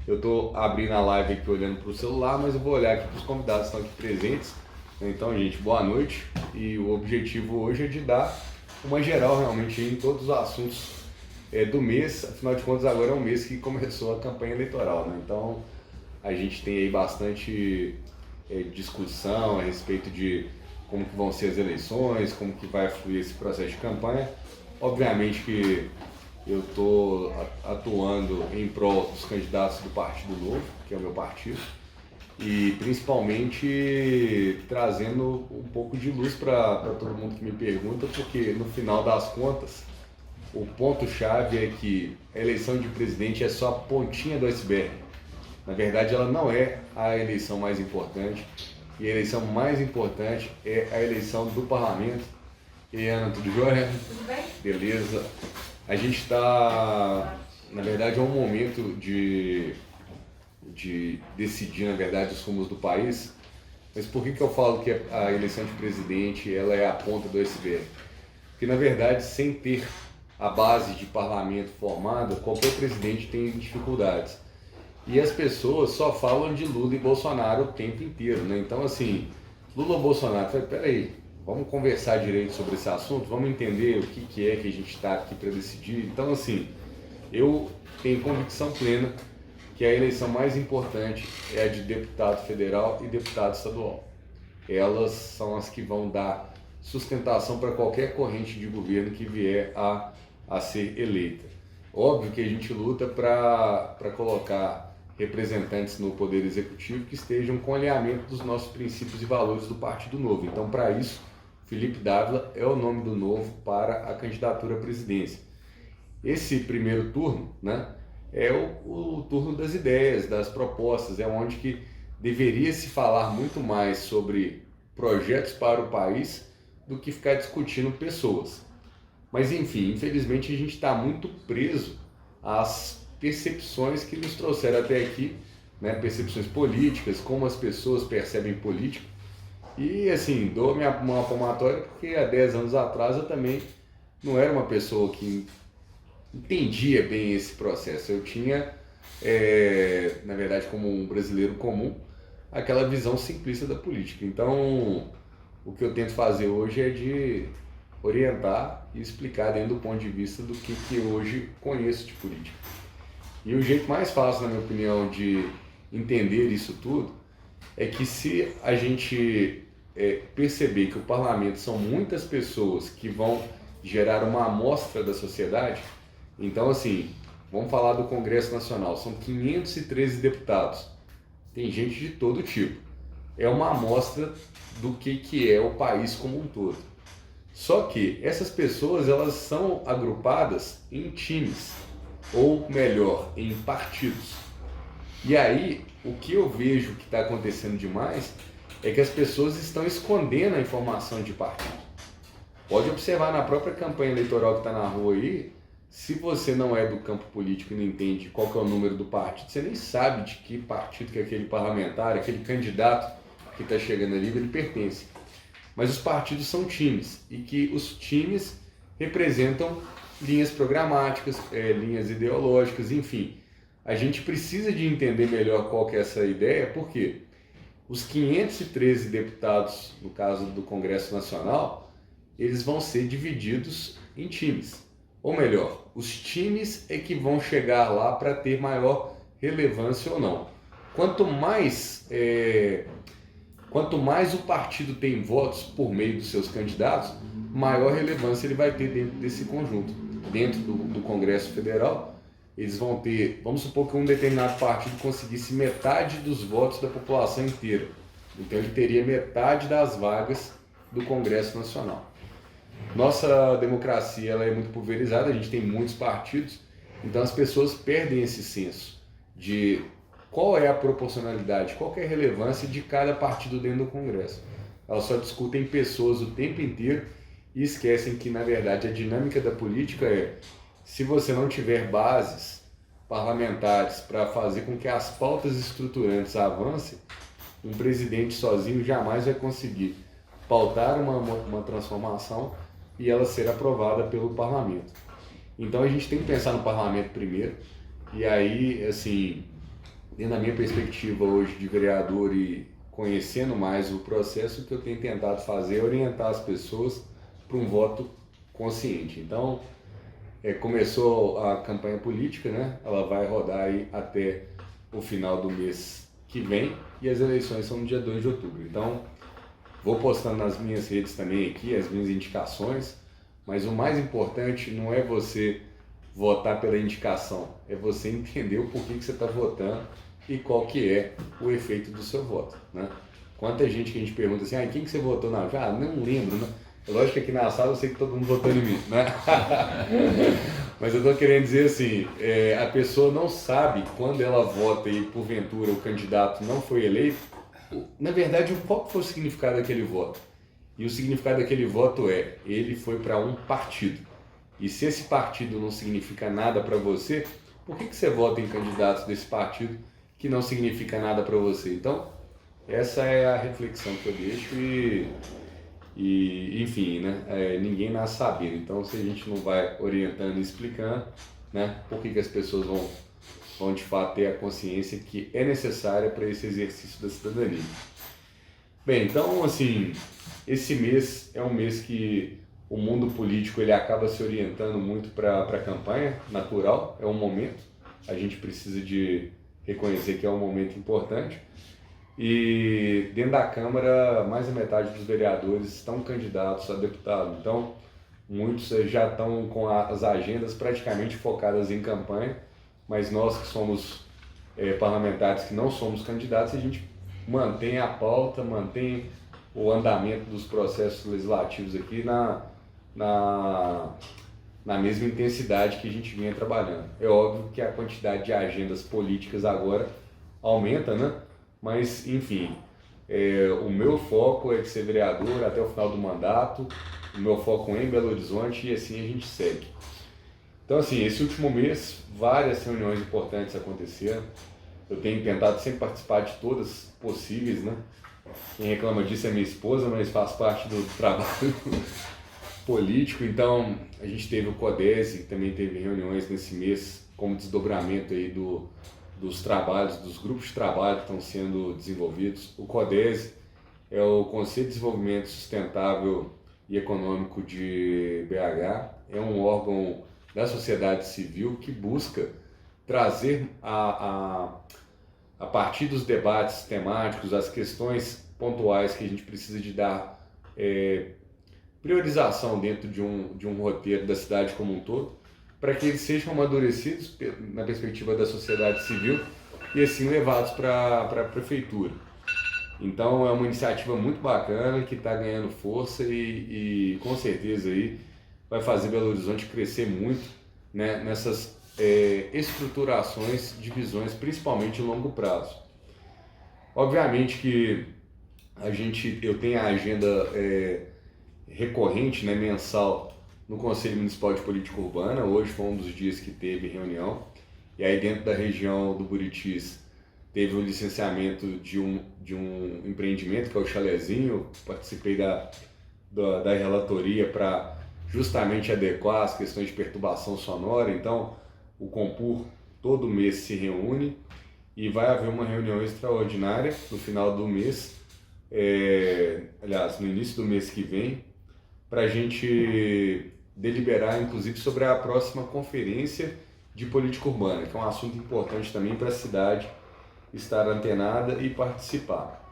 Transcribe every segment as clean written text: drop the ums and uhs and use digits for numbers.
Eu estou abrindo a live aqui olhando para o celular, mas eu vou olhar aqui para os convidados que estão aqui presentes. Então, gente, boa noite. E o objetivo hoje é de dar uma geral realmente em todos os assuntos do mês. Afinal de contas, agora é um mês que começou a campanha eleitoral, né? Então, a gente tem aí bastante discussão a respeito de como que vão ser as eleições, como que vai fluir esse processo de campanha. Obviamente que eu estou atuando em prol dos candidatos do Partido Novo, que é o meu partido, e principalmente trazendo um pouco de luz para todo mundo que me pergunta, porque no final das contas, o ponto-chave é que a eleição de presidente é só a pontinha do iceberg. Na verdade, ela não é a eleição mais importante, e a eleição mais importante é a eleição do parlamento. E Ana, tudo jóia? Tudo bem? Beleza. A gente está, na verdade, é um momento de decidir, na verdade, os rumos do país. Mas por que eu falo que a eleição de presidente ela é a ponta do iceberg? Porque, na verdade, sem ter a base de parlamento formada, qualquer presidente tem dificuldades. E as pessoas só falam de Lula e Bolsonaro o tempo inteiro, né? Então, assim, Lula ou Bolsonaro, peraí, vamos conversar direito sobre esse assunto, vamos entender o que é que a gente está aqui para decidir. Então, assim, eu tenho convicção plena que a eleição mais importante é a de deputado federal e deputado estadual. Elas são as que vão dar sustentação para qualquer corrente de governo que vier a ser eleita. Óbvio que a gente luta para colocar representantes no Poder Executivo que estejam com alinhamento dos nossos princípios e valores do Partido Novo. Então, para isso, Felipe Dávila é o nome do Novo para a candidatura à presidência. Esse primeiro turno, né, é o turno das ideias, das propostas, é onde que deveria se falar muito mais sobre projetos para o país do que ficar discutindo pessoas. Mas enfim, infelizmente a gente está muito preso às percepções que nos trouxeram até aqui, né, percepções políticas, como as pessoas percebem política. E assim, dou minha mão palmatória porque há 10 anos atrás eu também não era uma pessoa que entendia bem esse processo. Eu tinha, na verdade, como um brasileiro comum, aquela visão simplista da política. Então, o que eu tento fazer hoje é de orientar e explicar dentro do ponto de vista do que hoje conheço de política. E o jeito mais fácil, na minha opinião, de entender isso tudo é que se a gente perceber que o parlamento são muitas pessoas que vão gerar uma amostra da sociedade, então assim, vamos falar do Congresso Nacional, são 513 deputados, tem gente de todo tipo, é uma amostra do que é o país como um todo. Só que essas pessoas elas são agrupadas em times, ou melhor, em partidos. E aí, o que eu vejo que está acontecendo demais é que as pessoas estão escondendo a informação de partido. Pode observar na própria campanha eleitoral que está na rua aí, se você não é do campo político e não entende qual que é o número do partido, você nem sabe de que partido que aquele parlamentar, aquele candidato que está chegando ali, ele pertence. Mas os partidos são times, e que os times representam linhas programáticas, linhas ideológicas, enfim. A gente precisa de entender melhor qual que é essa ideia, porque os 513 deputados, no caso do Congresso Nacional, eles vão ser divididos em times. Ou melhor, os times é que vão chegar lá para ter maior relevância ou não. Quanto mais o partido tem votos por meio dos seus candidatos, maior relevância ele vai ter dentro desse conjunto. Dentro do Congresso Federal, eles vão ter, vamos supor que um determinado partido conseguisse metade dos votos da população inteira. Então ele teria metade das vagas do Congresso Nacional. Nossa democracia ela é muito pulverizada, a gente tem muitos partidos, então as pessoas perdem esse senso de qual é a proporcionalidade, qual é a relevância de cada partido dentro do Congresso. Elas só discutem pessoas o tempo inteiro e esquecem que, na verdade, a dinâmica da política é, se você não tiver bases parlamentares para fazer com que as pautas estruturantes avancem, um presidente sozinho jamais vai conseguir pautar uma transformação e ela ser aprovada pelo parlamento. Então a gente tem que pensar no parlamento primeiro, e aí, assim, dentro da minha perspectiva hoje de vereador e conhecendo mais o processo, o que eu tenho tentado fazer é orientar as pessoas para um voto consciente. Então, começou a campanha política, né? Ela vai rodar aí até o final do mês que vem e as eleições são no dia 2 de outubro. Então, vou postando nas minhas redes também aqui as minhas indicações, mas o mais importante não é você votar pela indicação, é você entender o porquê que você está votando e qual que é o efeito do seu voto, né? Quanta gente que a gente pergunta assim, quem que você votou na... Ah, não lembro, né? Lógico que aqui na sala eu sei que todo mundo votou em mim, né? Mas eu estou querendo dizer assim, a pessoa não sabe quando ela vota e porventura o candidato não foi eleito, na verdade qual foi o significado daquele voto? E o significado daquele voto ele foi para um partido. E se esse partido não significa nada para você, por que você vota em candidatos desse partido que não significa nada para você? Então, essa é a reflexão que eu deixo e enfim, né? Ninguém nasce sabendo. Então, se a gente não vai orientando e explicando, né? Por que as pessoas vão de fato ter a consciência que é necessária para esse exercício da cidadania. Bem, então, assim, esse mês é um mês que o mundo político ele acaba se orientando muito para a campanha, natural, é um momento, a gente precisa de reconhecer que é um momento importante. E dentro da Câmara, mais da metade dos vereadores estão candidatos a deputado. Então, muitos já estão com as agendas praticamente focadas em campanha, mas nós que somos parlamentares que não somos candidatos, a gente mantém a pauta, mantém o andamento dos processos legislativos aqui na mesma intensidade que a gente vinha trabalhando. É óbvio que a quantidade de agendas políticas agora aumenta, né? Mas, enfim, o meu foco é de ser vereador até o final do mandato, o meu foco é em Belo Horizonte e assim a gente segue. Então, assim, esse último mês, várias reuniões importantes aconteceram. Eu tenho tentado sempre participar de todas possíveis, né? Quem reclama disso é minha esposa, mas faz parte do trabalho político. Então, a gente teve o CODESE, que também teve reuniões nesse mês como desdobramento aí dos trabalhos, dos grupos de trabalho que estão sendo desenvolvidos. O CODESE é o Conselho de Desenvolvimento Sustentável e Econômico de BH, é um órgão da sociedade civil que busca trazer a partir dos debates temáticos, as questões pontuais que a gente precisa de dar priorização dentro de um roteiro da cidade como um todo, para que eles sejam amadurecidos na perspectiva da sociedade civil e assim levados para a prefeitura. Então é uma iniciativa muito bacana que está ganhando força e com certeza aí vai fazer Belo Horizonte crescer muito, né, nessas estruturações de visões, principalmente em longo prazo. Obviamente que eu tenho a agenda recorrente, né, mensal, no Conselho Municipal de Política Urbana. Hoje foi um dos dias que teve reunião, e aí dentro da região do Buritis teve o licenciamento de um empreendimento que é o Chalezinho. Participei da relatoria para justamente adequar as questões de perturbação sonora. Então o Compur todo mês se reúne e vai haver uma reunião extraordinária no final do mês, aliás, no início do mês que vem, para a gente deliberar, inclusive, sobre a próxima conferência de política urbana, que é um assunto importante também para a cidade estar antenada e participar.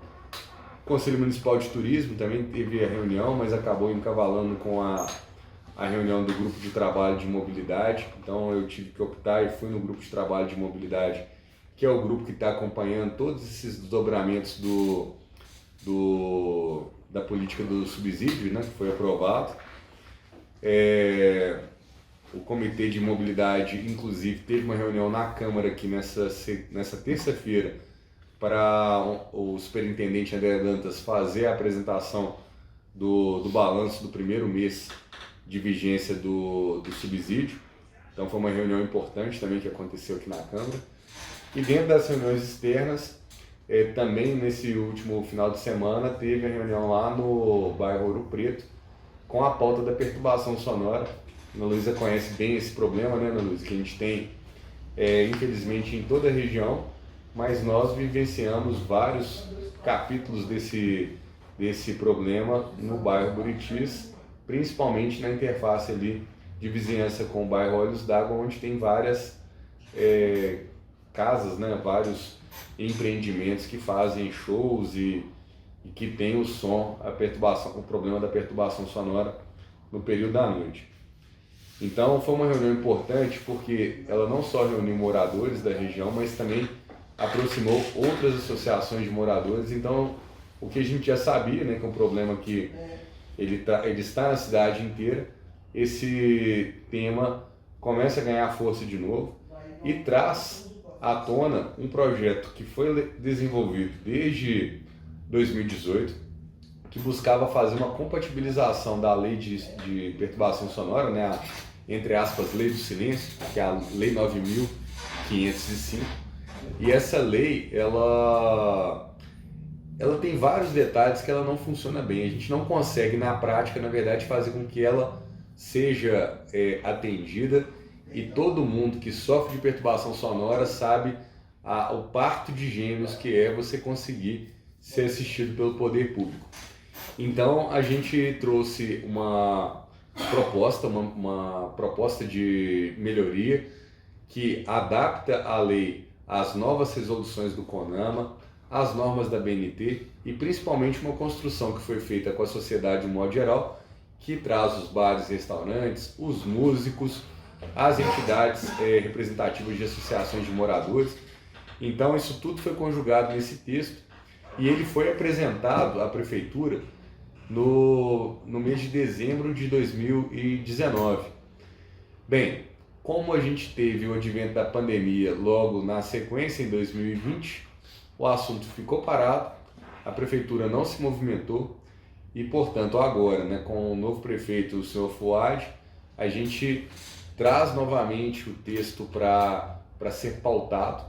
O Conselho Municipal de Turismo também teve a reunião, mas acabou encavalando com a reunião do Grupo de Trabalho de Mobilidade. Então eu tive que optar e fui no Grupo de Trabalho de Mobilidade, que é o grupo que está acompanhando todos esses desdobramentos da política do subsídio, né, que foi aprovado. O Comitê de Mobilidade, inclusive, teve uma reunião na Câmara aqui nessa terça-feira para o superintendente André Dantas fazer a apresentação do balanço do primeiro mês de vigência do subsídio. Então foi uma reunião importante também que aconteceu aqui na Câmara. E dentro das reuniões externas, também nesse último final de semana, teve a reunião lá no bairro Ouro Preto, com a pauta da perturbação sonora. A Ana Luísa conhece bem esse problema, né, Ana Luísa? Que a gente tem, infelizmente, em toda a região, mas nós vivenciamos vários capítulos desse problema no bairro Buritis, principalmente na interface ali de vizinhança com o bairro Olhos d'Água, onde tem várias casas, né, vários empreendimentos que fazem shows e que tem o som, o problema da perturbação sonora no período da noite. Então foi uma reunião importante porque ela não só reuniu moradores da região, mas também aproximou outras associações de moradores. Então o que a gente já sabia, né, que é um problema que ele está na cidade inteira, esse tema começa a ganhar força de novo e traz à tona um projeto que foi desenvolvido desde 2018, que buscava fazer uma compatibilização da lei de perturbação sonora, né, entre aspas, lei do silêncio, que é a lei 9.505, e essa lei, ela tem vários detalhes que ela não funciona bem. A gente não consegue, na prática, na verdade, fazer com que ela seja atendida, e todo mundo que sofre de perturbação sonora sabe o parto de gêmeos que é você conseguir ser assistido pelo poder público. Então a gente trouxe uma proposta de melhoria que adapta a lei às novas resoluções do CONAMA, às normas da BNT e principalmente uma construção que foi feita com a sociedade de modo geral, que traz os bares e restaurantes, os músicos, as entidades representativas de associações de moradores. Então isso tudo foi conjugado nesse texto e ele foi apresentado à Prefeitura no mês de dezembro de 2019. Bem, como a gente teve o advento da pandemia logo na sequência em 2020, o assunto ficou parado, a Prefeitura não se movimentou e, portanto, agora, né, com o novo prefeito, o senhor Fuad, a gente traz novamente o texto para ser pautado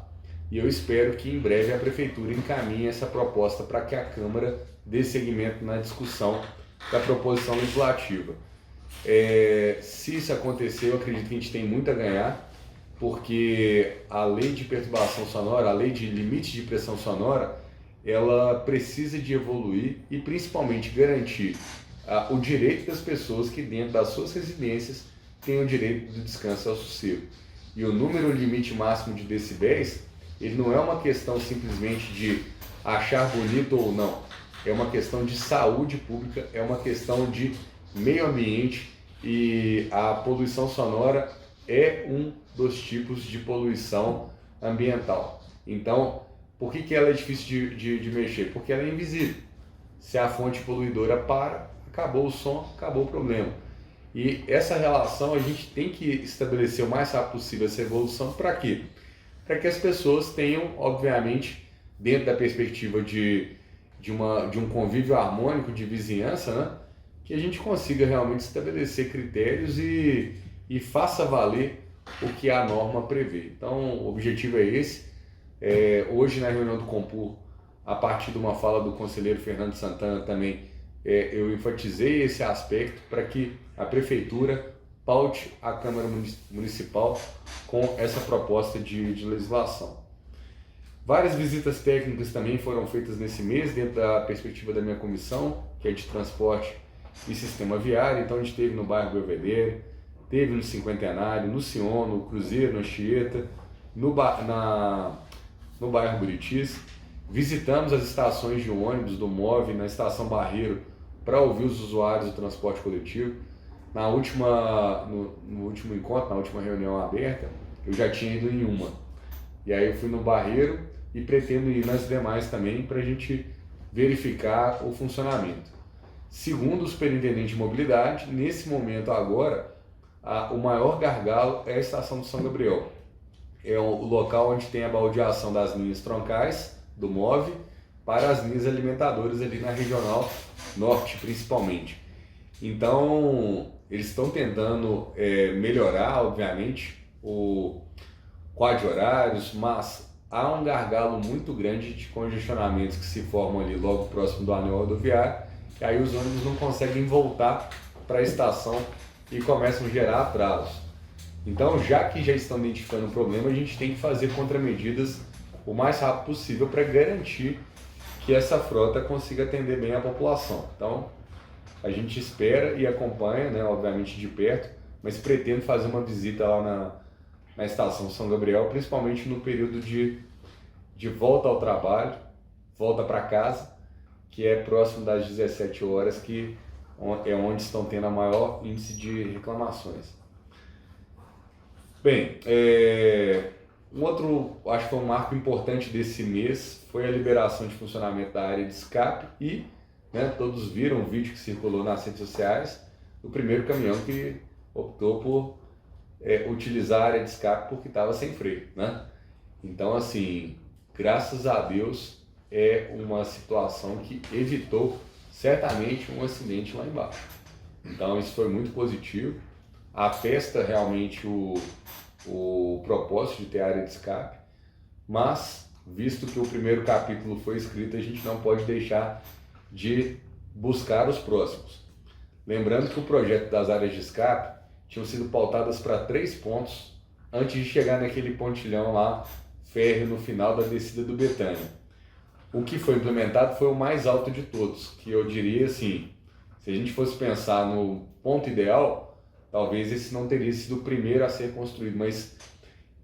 e eu espero que em breve a Prefeitura encaminhe essa proposta para que a Câmara dê seguimento na discussão da proposição legislativa. Se isso acontecer, eu acredito que a gente tem muito a ganhar, porque a lei de perturbação sonora, a lei de limite de pressão sonora, ela precisa de evoluir e principalmente garantir o direito das pessoas que dentro das suas residências têm o direito do descanso e ao sossego. E o número limite máximo de decibéis, ele não é uma questão simplesmente de achar bonito ou não, é uma questão de saúde pública, é uma questão de meio ambiente e a poluição sonora é um dos tipos de poluição ambiental. Então, por que ela é difícil de mexer? Porque ela é invisível. Se a fonte poluidora para, acabou o som, acabou o problema. E essa relação a gente tem que estabelecer o mais rápido possível essa evolução. Para quê? Para que as pessoas tenham, obviamente, dentro da perspectiva de um convívio harmônico de vizinhança, né, que a gente consiga realmente estabelecer critérios e faça valer o que a norma prevê. Então, o objetivo é esse. Hoje, na reunião do Compur, a partir de uma fala do conselheiro Fernando Santana também, eu enfatizei esse aspecto para que a Prefeitura paute a Câmara Municipal com essa proposta de legislação. Várias visitas técnicas também foram feitas nesse mês, dentro da perspectiva da minha comissão, que é de transporte e sistema viário. Então a gente esteve no bairro Belvedere, teve no Cinquentenário, no Sion, no Cruzeiro, no Anchieta, no bairro Buritis. Visitamos as estações de ônibus do MOVE na estação Barreiro para ouvir os usuários do transporte coletivo. No último encontro, na última reunião aberta, eu já tinha ido em uma. E aí eu fui no Barreiro e pretendo ir nas demais também para a gente verificar o funcionamento. Segundo o superintendente de mobilidade, nesse momento agora, o maior gargalo é a estação de São Gabriel. É o local onde tem a baldeação das linhas troncais do MOVE para as linhas alimentadoras ali na Regional Norte, principalmente. Então, eles estão tentando melhorar, obviamente, o quadro de horários, mas há um gargalo muito grande de congestionamentos que se formam ali logo próximo do anel rodoviário, e aí os ônibus não conseguem voltar para a estação e começam a gerar atrasos. Então, já que já estão identificando o problema, a gente tem que fazer contramedidas o mais rápido possível para garantir que essa frota consiga atender bem a população. Então, a gente espera e acompanha, né, obviamente de perto, mas pretendo fazer uma visita lá na Estação São Gabriel, principalmente no período de volta ao trabalho, volta para casa, que é próximo das 17 horas, que é onde estão tendo a maior índice de reclamações. Bem, um outro, acho que foi um marco importante desse mês, foi a liberação de funcionamento da área de escape e, né, todos viram o vídeo que circulou nas redes sociais do primeiro caminhão que optou por utilizar a área de escape porque estava sem freio, né? Então, assim, graças a Deus, é uma situação que evitou certamente um acidente lá embaixo. Então, isso foi muito positivo. Atesta realmente o propósito de ter área de escape, mas, visto que o primeiro capítulo foi escrito, a gente não pode deixar de buscar os próximos. Lembrando que o projeto das áreas de escape tinham sido pautadas para 3 pontos antes de chegar naquele pontilhão lá, férreo, no final da descida do Betânia. O que foi implementado foi o mais alto de todos, que eu diria assim, se a gente fosse pensar no ponto ideal, talvez esse não teria sido o primeiro a ser construído, mas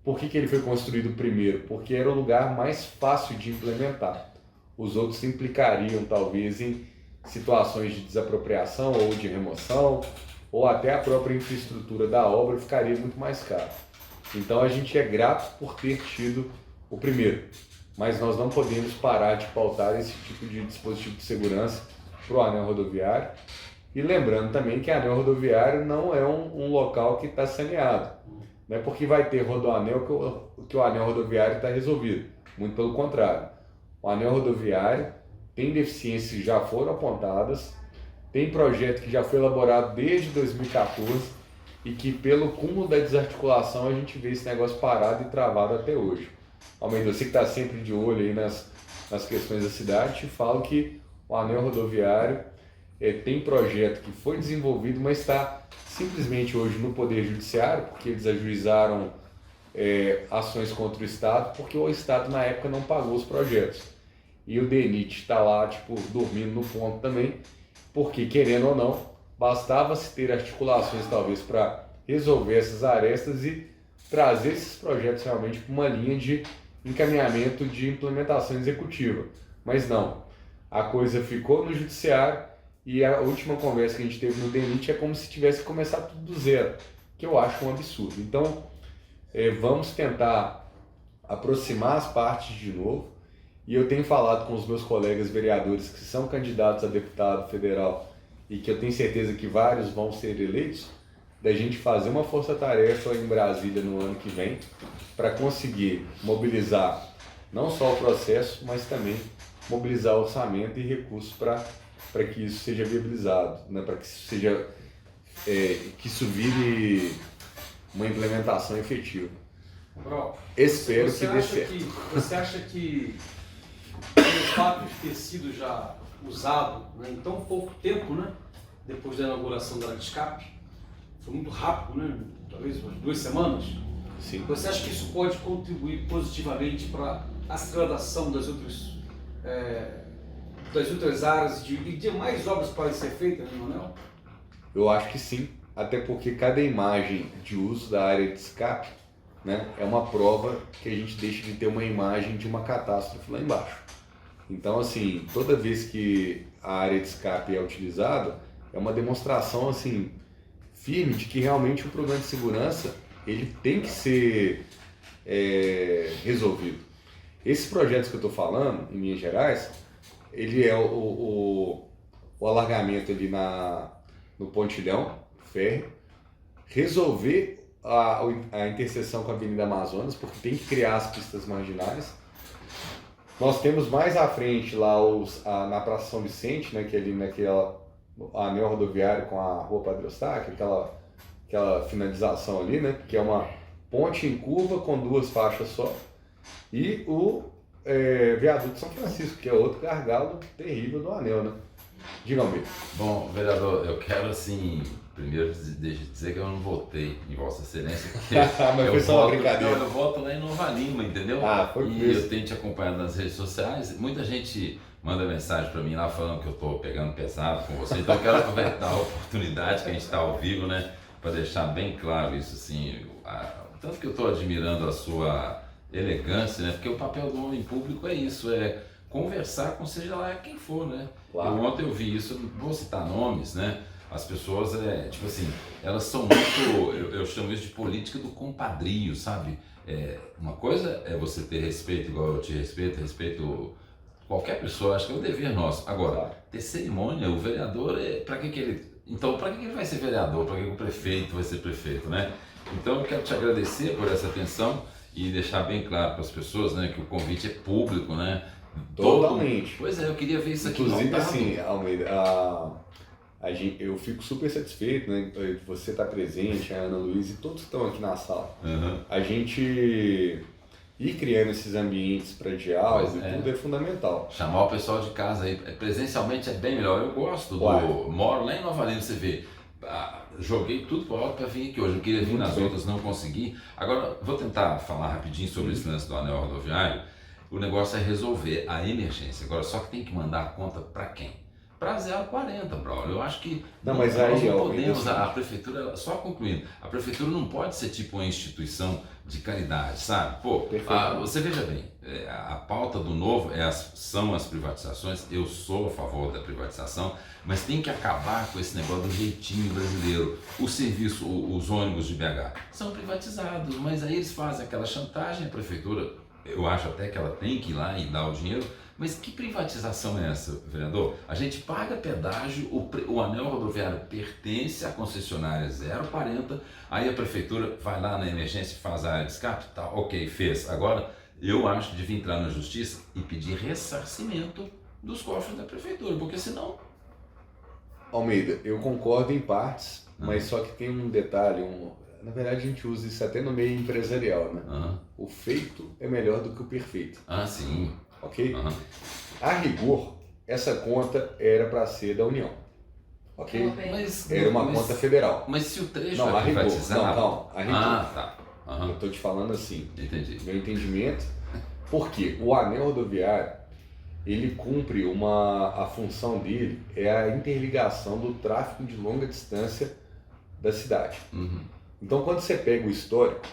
por que ele foi construído primeiro? Porque era o lugar mais fácil de implementar. Os outros implicariam talvez em situações de desapropriação ou de remoção, ou até a própria infraestrutura da obra ficaria muito mais cara. Então a gente é grato por ter tido o primeiro, mas nós não podemos parar de pautar esse tipo de dispositivo de segurança para o anel rodoviário. E lembrando também que anel rodoviário não é um local que está saneado. Não é porque vai ter rodoanel que o anel rodoviário está resolvido. Muito pelo contrário. O anel rodoviário tem deficiências que já foram apontadas, tem projeto que já foi elaborado desde 2014 e que pelo cúmulo da desarticulação a gente vê esse negócio parado e travado até hoje. Almeida, você que está sempre de olho aí nas questões da cidade, te falo que o anel rodoviário tem projeto que foi desenvolvido, mas está simplesmente hoje no Poder Judiciário, porque eles ajuizaram ações contra o Estado, porque o Estado na época não pagou os projetos. E o DENIT está lá, tipo, dormindo no ponto também, porque, querendo ou não, bastava se ter articulações talvez para resolver essas arestas e trazer esses projetos realmente para uma linha de encaminhamento de implementação executiva. Mas não, a coisa ficou no Judiciário e a última conversa que a gente teve no DENIT é como se tivesse começado tudo do zero, que eu acho um absurdo. Então, vamos tentar aproximar as partes de novo, e eu tenho falado com os meus colegas vereadores que são candidatos a deputado federal e que eu tenho certeza que vários vão ser eleitos, da gente fazer uma força-tarefa em Brasília no ano que vem para conseguir mobilizar não só o processo, mas também mobilizar orçamento e recursos para que isso seja viabilizado, né? Para que isso seja que isso vire uma implementação efetiva. Bro, Espero que dê certo. Você acha que o fato de ter sido já usado, né, em tão pouco tempo, né, depois da inauguração da área de escape, foi muito rápido, né, talvez umas 2 semanas? Sim. Você acha que isso pode contribuir positivamente para a aceleração das outras áreas e de mais obras podem ser feitas no anel? Eu acho que sim, até porque cada imagem de uso da área de escape, né, é uma prova que a gente deixa de ter uma imagem de uma catástrofe lá embaixo. Então, assim, toda vez que a área de escape é utilizada, é uma demonstração, assim, firme de que realmente o problema de segurança ele tem que ser resolvido. Esses projetos que eu estou falando, em Minas Gerais, ele é o alargamento ali no pontilhão férreo, resolver a interseção com a Avenida Amazonas, porque tem que criar as pistas marginais. Nós temos mais à frente lá na Praça São Vicente, né, que é ali naquela anel rodoviário com a Rua Padre Eustáquio, aquela finalização ali, né, que é uma ponte em curva com 2 faixas só, e o viaduto São Francisco, que é outro gargalo terrível do anel, né? Diga-me. Bom, vereador, eu quero assim Primeiro, deixa eu dizer que eu não votei em Vossa Excelência, porque Mas foi só uma brincadeira. eu voto lá em Nova Lima, entendeu? Ah, foi E isso. eu tenho te acompanhado nas redes sociais. Muita gente manda mensagem para mim lá falando que eu estou pegando pesado com você. Então eu quero aproveitar a oportunidade que a gente está ao vivo, né? Para deixar bem claro isso, assim. Tanto que eu estou admirando a sua elegância, né? Porque o papel do homem público é isso, é conversar com seja lá quem for, né? Claro. Ontem eu vi isso, não vou citar nomes, né? As pessoas, tipo assim, elas são muito, eu chamo isso de política do compadrio, sabe? Uma coisa é você ter respeito, igual eu te respeito qualquer pessoa, acho que é um dever nosso. Agora, ter cerimônia, o vereador, para que ele... Então, para que ele vai ser vereador? Para que o prefeito vai ser prefeito, né? Então, eu quero te agradecer por essa atenção e deixar bem claro para as pessoas, né, que o convite é público, né? Totalmente. Pois é, eu queria ver isso aqui. Inclusive, montado. assim, Almeida, eu fico super satisfeito, né? De você estar presente, a Ana Luísa e todos que estão aqui na sala. Uhum. A gente ir criando esses ambientes para diálogo Pois é. e tudo é fundamental. Chamar o pessoal de casa aí, presencialmente é bem melhor. Eu gosto moro lá em Nova Lima, você vê. Joguei tudo para alto para vir aqui hoje. Eu queria vir nas outras, não consegui. Agora, vou tentar falar rapidinho sobre esse lance do anel rodoviário. O negócio é resolver a emergência. Agora, só que tem que mandar a conta para quem? Para 040, Braulio. Eu acho que Não, mas nós aí, não ó, podemos, a prefeitura, só concluindo, a prefeitura não pode ser tipo uma instituição de caridade, sabe? Pô, você veja bem, a pauta do novo são as privatizações, eu sou a favor da privatização, mas tem que acabar com esse negócio do jeitinho brasileiro. O serviço, os ônibus de BH são privatizados, mas aí eles fazem aquela chantagem, a prefeitura, eu acho até que ela tem que ir lá e dar o dinheiro. Mas que privatização é essa, vereador? A gente paga pedágio, o anel rodoviário pertence à concessionária 040, aí a prefeitura vai lá na emergência e faz a área de escape, tá, ok, fez. Agora, eu acho que devia entrar na justiça e pedir ressarcimento dos cofres da prefeitura, porque senão... Almeida, eu concordo em partes, mas só que tem um detalhe, na verdade a gente usa isso até no meio empresarial, né? O feito é melhor do que o perfeito. Ah, sim. Ok? A rigor, essa conta era para ser da União. Ok? Era uma conta federal. Mas se o trecho não, é a rigor. privatizado... Não, calma. A rigor. Ah, tá. Eu estou te falando assim. Entendi. Meu entendimento. Porque o anel rodoviário, ele cumpre a função dele é a interligação do tráfego de longa distância da cidade. Então, quando você pega o histórico,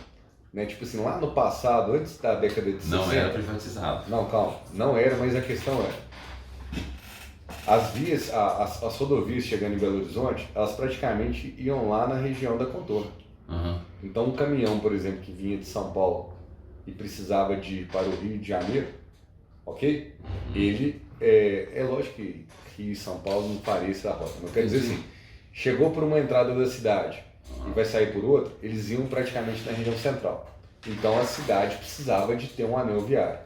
né, tipo assim, lá no passado, antes da década de 60... Não era privatizado. Não, calma. Não era, mas a questão é... As vias, as rodovias chegando em Belo Horizonte, elas praticamente iam lá na região da contorno. Então, um caminhão, por exemplo, que vinha de São Paulo e precisava de ir para o Rio de Janeiro, ok? Ele, é lógico que Rio e São Paulo não parecem a rota. Não quer dizer assim, chegou por uma entrada da cidade e vai sair por outra, eles iam praticamente na região central. Então a cidade precisava de ter um anel viário.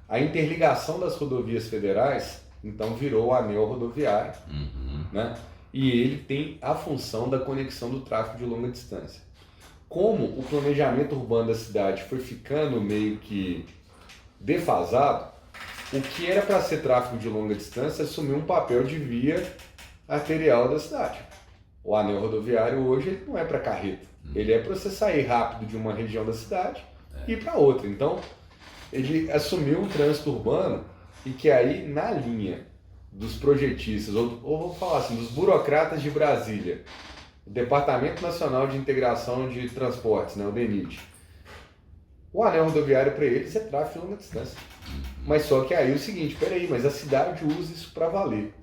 A interligação das rodovias federais, então, virou o anel rodoviário, né? E ele tem a função da conexão do tráfego de longa distância. Como o planejamento urbano da cidade foi ficando meio que defasado, o que era para ser tráfego de longa distância assumiu um papel de via arterial da cidade. O anel rodoviário hoje ele não é para carreta, ele é para você sair rápido de uma região da cidade e ir para outra. Então, ele assumiu um trânsito urbano e que aí, na linha dos projetistas, ou vou falar assim, dos burocratas de Brasília, o Departamento Nacional de Integração de Transportes, né, o DENIT, o anel rodoviário para eles é tráfego de longa distância. Mas só que aí é o seguinte, peraí, mas a cidade usa isso para valer.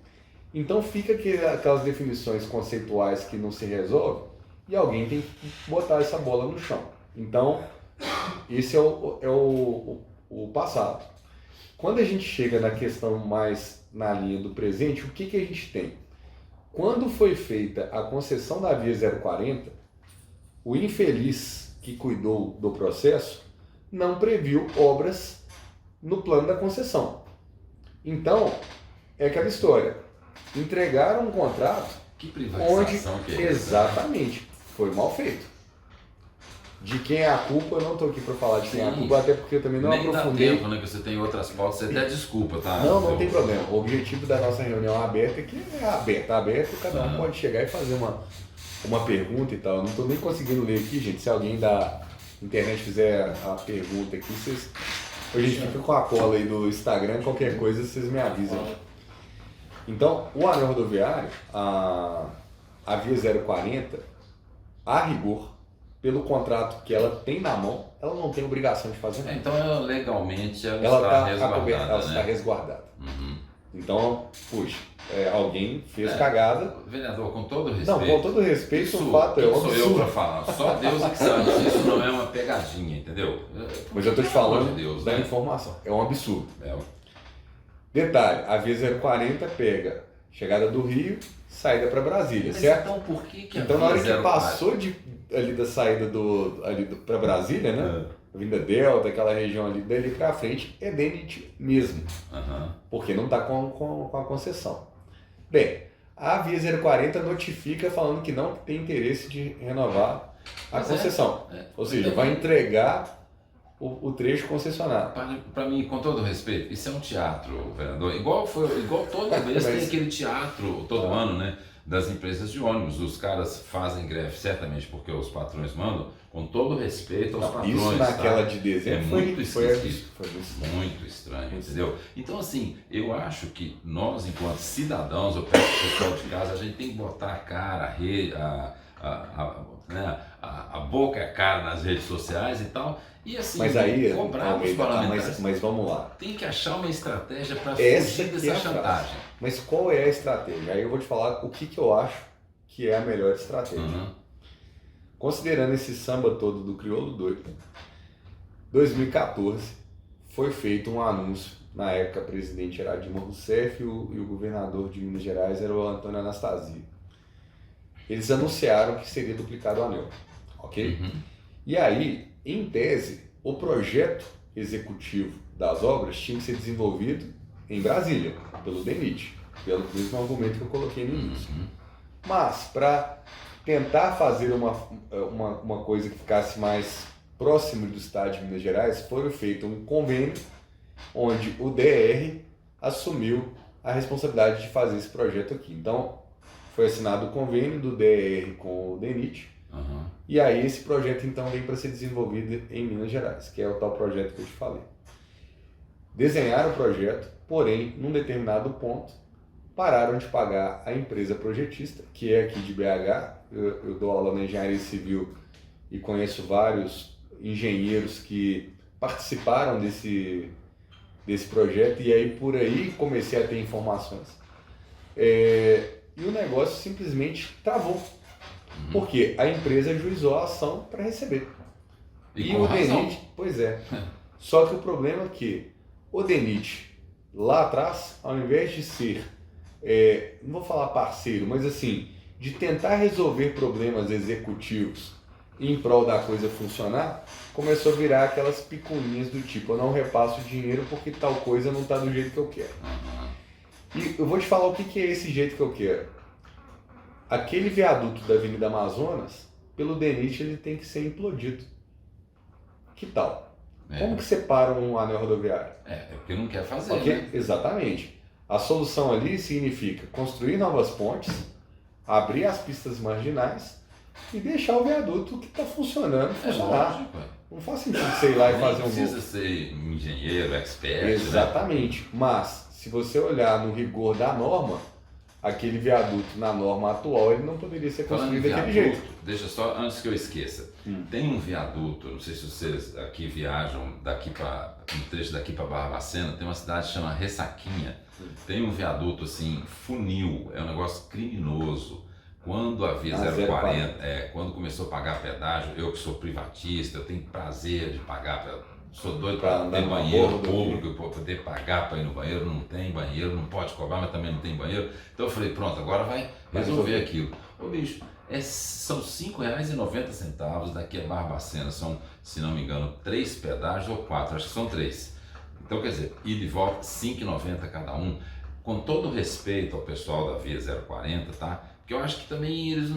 Então fica aquelas definições conceituais que não se resolvem e alguém tem que botar essa bola no chão. Então, esse é o passado. Quando a gente chega na questão mais na linha do presente, o que a gente tem? Quando foi feita a concessão da Via 040, o infeliz que cuidou do processo não previu obras no plano da concessão. Então, é aquela história. Entregaram um contrato que privatização onde exatamente foi mal feito. De quem é a culpa, eu não estou aqui para falar de quem é a culpa, até porque eu também não aprofundei. Nem dá tempo, né, que você tem outras pautas, você até desculpa, tá? Não tem problema. O objetivo da nossa reunião aberta é que é aberta, cada um pode chegar e fazer uma pergunta e tal. Eu não estou nem conseguindo ler aqui, gente. Se alguém da internet fizer a pergunta aqui, vocês... A gente fica com a cola aí do Instagram, qualquer coisa vocês me avisam. Então, o anel rodoviário, a Via 040, a rigor, pelo contrato que ela tem na mão, ela não tem obrigação de fazer nada. Então, legalmente, ela Ela está está resguardada, está né? resguardada. Uhum. Então, puxa, alguém fez cagada. Vereador, com todo respeito... Não, com todo respeito, isso, o fato é quem óbvio. sou eu para falar? Só Deus é que sabe se isso não é uma pegadinha, entendeu? Mas eu estou te Pelo amor falando de Deus, da né? informação. É um absurdo. É, Detalhe, a Via 040 pega chegada do Rio, saída para Brasília, mas certo? então por que a Então na hora Via que 040? passou ali da saída para Brasília, né? Vinda Delta, aquela região ali, dali para frente, é DENIT mesmo. Uhum. Porque não está com a concessão. Bem, a Via 040 notifica falando que não tem interesse de renovar a Mas concessão. Ou seja, vai entregar o trecho concessionário. Para mim, com todo respeito, isso é um teatro, vereador. Igual toda vez tem aquele teatro, todo ano, né? Das empresas de ônibus. Os caras fazem greve, certamente porque os patrões mandam, com todo respeito aos patrões. Isso naquela tá? de dezembro muito esquisito. Foi muito estranho, entendeu? Então, assim, eu acho que nós, enquanto cidadãos, eu peço pro pessoal de casa, a gente tem que botar a cara, a boca e a cara nas redes sociais e tal, e assim, mas aí, cobrar os parlamentares. mas vamos lá. Tem que achar uma estratégia para Essa fugir que dessa é a chantagem. frase. Mas qual é a estratégia? Aí eu vou te falar o que eu acho que é a melhor estratégia. Uhum. Considerando esse samba todo do crioulo doido, 2014 foi feito um anúncio. Na época, o presidente era Dilma Rousseff e o governador de Minas Gerais era o Antônio Anastasio. Eles anunciaram que seria duplicado o anel, ok? Uhum. E aí, em tese, o projeto executivo das obras tinha que ser desenvolvido em Brasília, pelo DENIT, pelo mesmo argumento que eu coloquei no início. Uhum. Mas, para tentar fazer uma coisa que ficasse mais próximo do estado de Minas Gerais, foi feito um convênio onde o DR assumiu a responsabilidade de fazer esse projeto aqui. Então, foi assinado o convênio do DR com o DENIT, Uhum. e aí esse projeto então vem para ser desenvolvido em Minas Gerais, que é o tal projeto que eu te falei. Desenharam o projeto, porém, num determinado ponto, pararam de pagar a empresa projetista, que é aqui de BH. Eu dou aula na engenharia civil e conheço vários engenheiros que participaram desse projeto, e aí por aí comecei a ter informações. E o negócio simplesmente travou. Porque a empresa ajuizou a ação para receber. E o razão. DENIT, pois é. Só que o problema é que o DENIT, lá atrás, ao invés de ser, não vou falar parceiro, mas assim, de tentar resolver problemas executivos em prol da coisa funcionar, começou a virar aquelas picuinhas do tipo, eu não repasso dinheiro porque tal coisa não está do jeito que eu quero. Uhum. E eu vou te falar o que é esse jeito que eu quero. Aquele viaduto da Avenida Amazonas, pelo DENIT, ele tem que ser implodido. Que tal? Como que separa um anel rodoviário? É porque não quer fazer, Ok? né? Exatamente. A solução ali significa construir novas pontes, abrir as pistas marginais e deixar o viaduto que está funcionando funcionar. Lógico. Não faz sentido você ir lá e fazer um precisa novo. ser um engenheiro, expert, Exatamente. né? Mas, se você olhar no rigor da norma, aquele viaduto na norma atual, ele não poderia ser Falando em construído daquele viaduto, jeito. deixa só, antes que eu esqueça, tem um viaduto, não sei se vocês aqui viajam um trecho daqui para Barbacena, tem uma cidade que chama Ressaquinha, tem um viaduto assim, funil, é um negócio criminoso. Quando a Via 040, quando começou a pagar pedágio, eu que sou privatista, eu tenho prazer de pagar, sou doido para ter banheiro público, para poder pagar para ir no banheiro, não tem banheiro, não pode cobrar, mas também não tem banheiro. Então eu falei, pronto, agora vai resolver aquilo. Ô bicho, são R$ 5,90 daqui a Barbacena, são, se não me engano, 3 pedágios ou 4, acho que são 3. Então quer dizer, ida e volta, R$ 5,90 cada um. Com todo respeito ao pessoal da Via 040, tá? Porque eu acho que também eles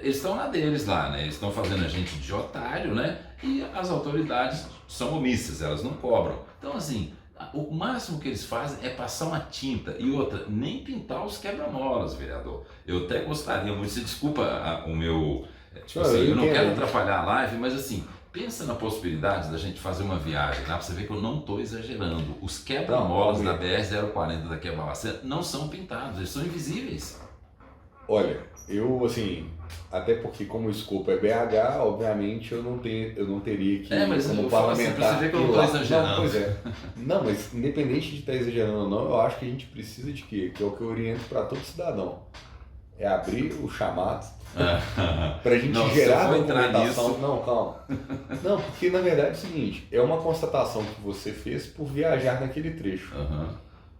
estão na deles lá, né? Eles estão fazendo a gente de otário, né? E as autoridades são omissas, elas não cobram. Então, assim, O máximo que eles fazem é passar uma tinta e outra, nem pintar os quebra-molas, vereador. Eu até gostaria muito, você desculpa o meu... Tipo assim, eu não quero atrapalhar a live, mas assim, pensa na possibilidade da gente fazer uma viagem lá, pra você ver que eu não estou exagerando. Os quebra-molas da BR-040 daqui a Barbacena não são pintados, eles são invisíveis. Olha, eu assim, até porque como o escopo é BH, obviamente eu não teria que, mas como eu falo assim, pra você ver que eu não estou exagerando. Não, pois é. Não, mas independente de estar exagerando ou não, eu acho que a gente precisa de quê? Que é o que eu oriento para todo cidadão. É abrir o chamado para a gente gerar documentação. Não, calma. Não, porque na verdade é o seguinte, é uma constatação que você fez por viajar naquele trecho.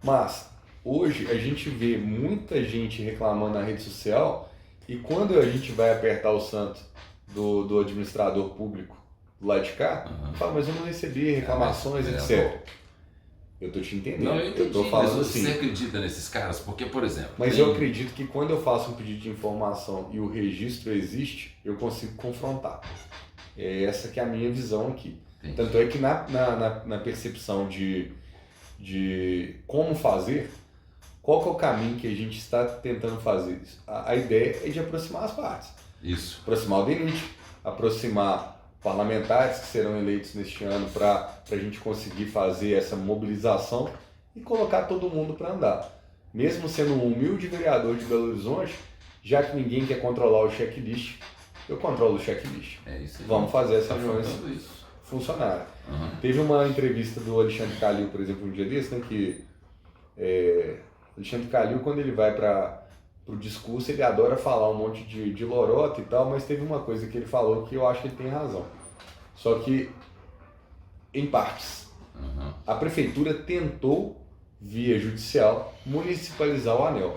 Mas hoje a gente vê muita gente reclamando na rede social e quando a gente vai apertar o santo do administrador público do lado de cá, fala, mas eu não recebi reclamações, etc. Eu tô te entendendo. Não, eu tô falando mas assim. Você acredita nesses caras? Porque, por exemplo... Mas eu acredito que quando eu faço um pedido de informação e o registro existe, eu consigo confrontar. É essa que é a minha visão aqui. Entendi. Tanto é que na percepção de como fazer, qual que é o caminho que a gente está tentando fazer isso? A ideia é de aproximar as partes. Isso. Aproximar o DENIT, aproximar parlamentares que serão eleitos neste ano para a gente conseguir fazer essa mobilização e colocar todo mundo para andar. Mesmo sendo um humilde vereador de Belo Horizonte, já que ninguém quer controlar o checklist, eu controlo o checklist. É isso aí. Vamos fazer essa reunião funcionar. Teve uma entrevista do Alexandre Calil, por exemplo, um dia desse, né, que Alexandre Calil, quando ele vai para o discurso, ele adora falar um monte de lorota e tal, mas teve uma coisa que ele falou que eu acho que ele tem razão. Só que, em partes, a prefeitura tentou, via judicial, municipalizar o anel.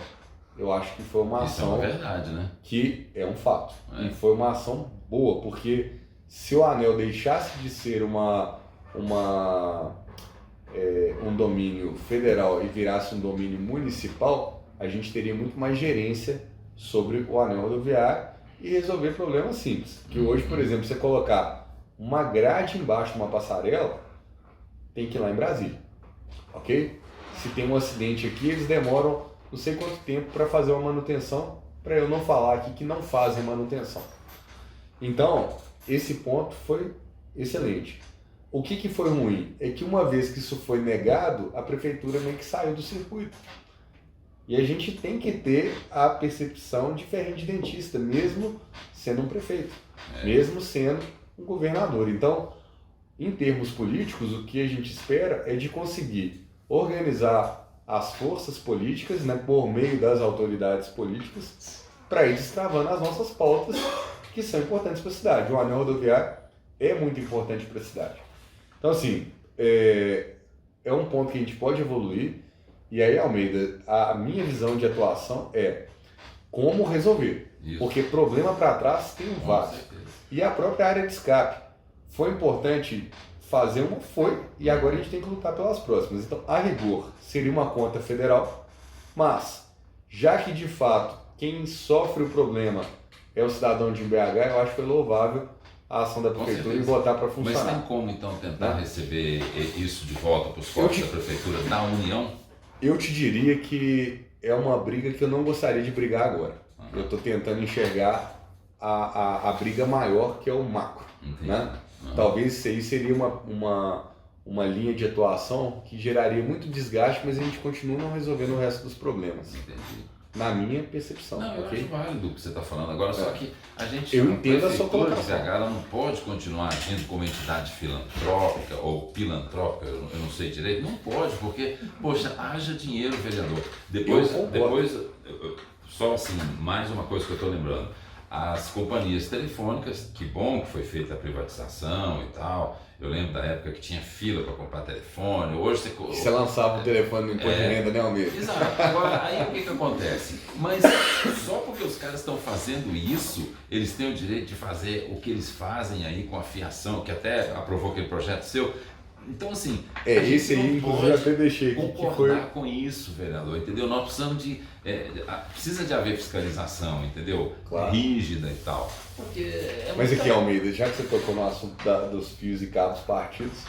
Eu acho que foi uma ação... Isso é uma verdade, né? Que é um fato. E foi uma ação boa, porque se o anel deixasse de ser um domínio federal e virasse um domínio municipal, a gente teria muito mais gerência sobre o anel rodoviário e resolver problemas simples. Que hoje, por exemplo, você colocar uma grade embaixo de uma passarela, tem que ir lá em Brasília, ok? Se tem um acidente aqui, eles demoram não sei quanto tempo para fazer uma manutenção, para eu não falar aqui que não fazem manutenção. Então, esse ponto foi excelente. O que foi ruim? É que uma vez que isso foi negado, a prefeitura meio que saiu do circuito. E a gente tem que ter a percepção de ferrinho de dentista, mesmo sendo um prefeito, mesmo sendo um governador. Então, em termos políticos, o que a gente espera é de conseguir organizar as forças políticas, né, por meio das autoridades políticas, para ir destravando as nossas pautas que são importantes para a cidade. O anel rodoviário é muito importante para a cidade. Então, assim, é um ponto que a gente pode evoluir. E aí, Almeida, a minha visão de atuação é como resolver. Isso. Porque problema para trás tem vários. E a própria área de escape. Foi importante fazer uma? Foi. E agora a gente tem que lutar pelas próximas. Então, a rigor, seria uma conta federal. Mas, já que de fato quem sofre o problema é o cidadão de BH, eu acho que foi louvável a ação da prefeitura e botar para funcionar. Mas tem como, então, tentar receber isso de volta para os corpos da prefeitura da União? Eu te diria que é uma briga que eu não gostaria de brigar agora. Eu estou tentando enxergar a briga maior, que é o macro. Né? Talvez isso aí seria uma linha de atuação que geraria muito desgaste, mas a gente continua não resolvendo o resto dos problemas. Entendi. Na minha percepção. Não, eu acho válido o que você está falando agora, só que a gente, eu entendo a sua colocação. Ela não pode continuar agindo como entidade filantrópica ou pilantrópica, eu não sei direito, não pode, porque, poxa, haja dinheiro, vereador. Depois, só assim, mais uma coisa que eu estou lembrando, as companhias telefônicas, que bom que foi feita a privatização e tal. Eu lembro da época que tinha fila para comprar telefone. Hoje você lançava o telefone no imposto de renda, né, Almeida? Exato. Agora, aí o que acontece? Mas só porque os caras estão fazendo isso, eles têm o direito de fazer o que eles fazem aí com a fiação, que até aprovou aquele projeto seu. Então, assim, esse aí, inclusive, eu até deixei aqui que foi com isso, vereador, entendeu? Nós precisamos precisa de haver fiscalização, entendeu? Claro. Rígida e tal. Porque mas aqui, Almeida, já que você tocou no assunto dos fios e cabos partidos,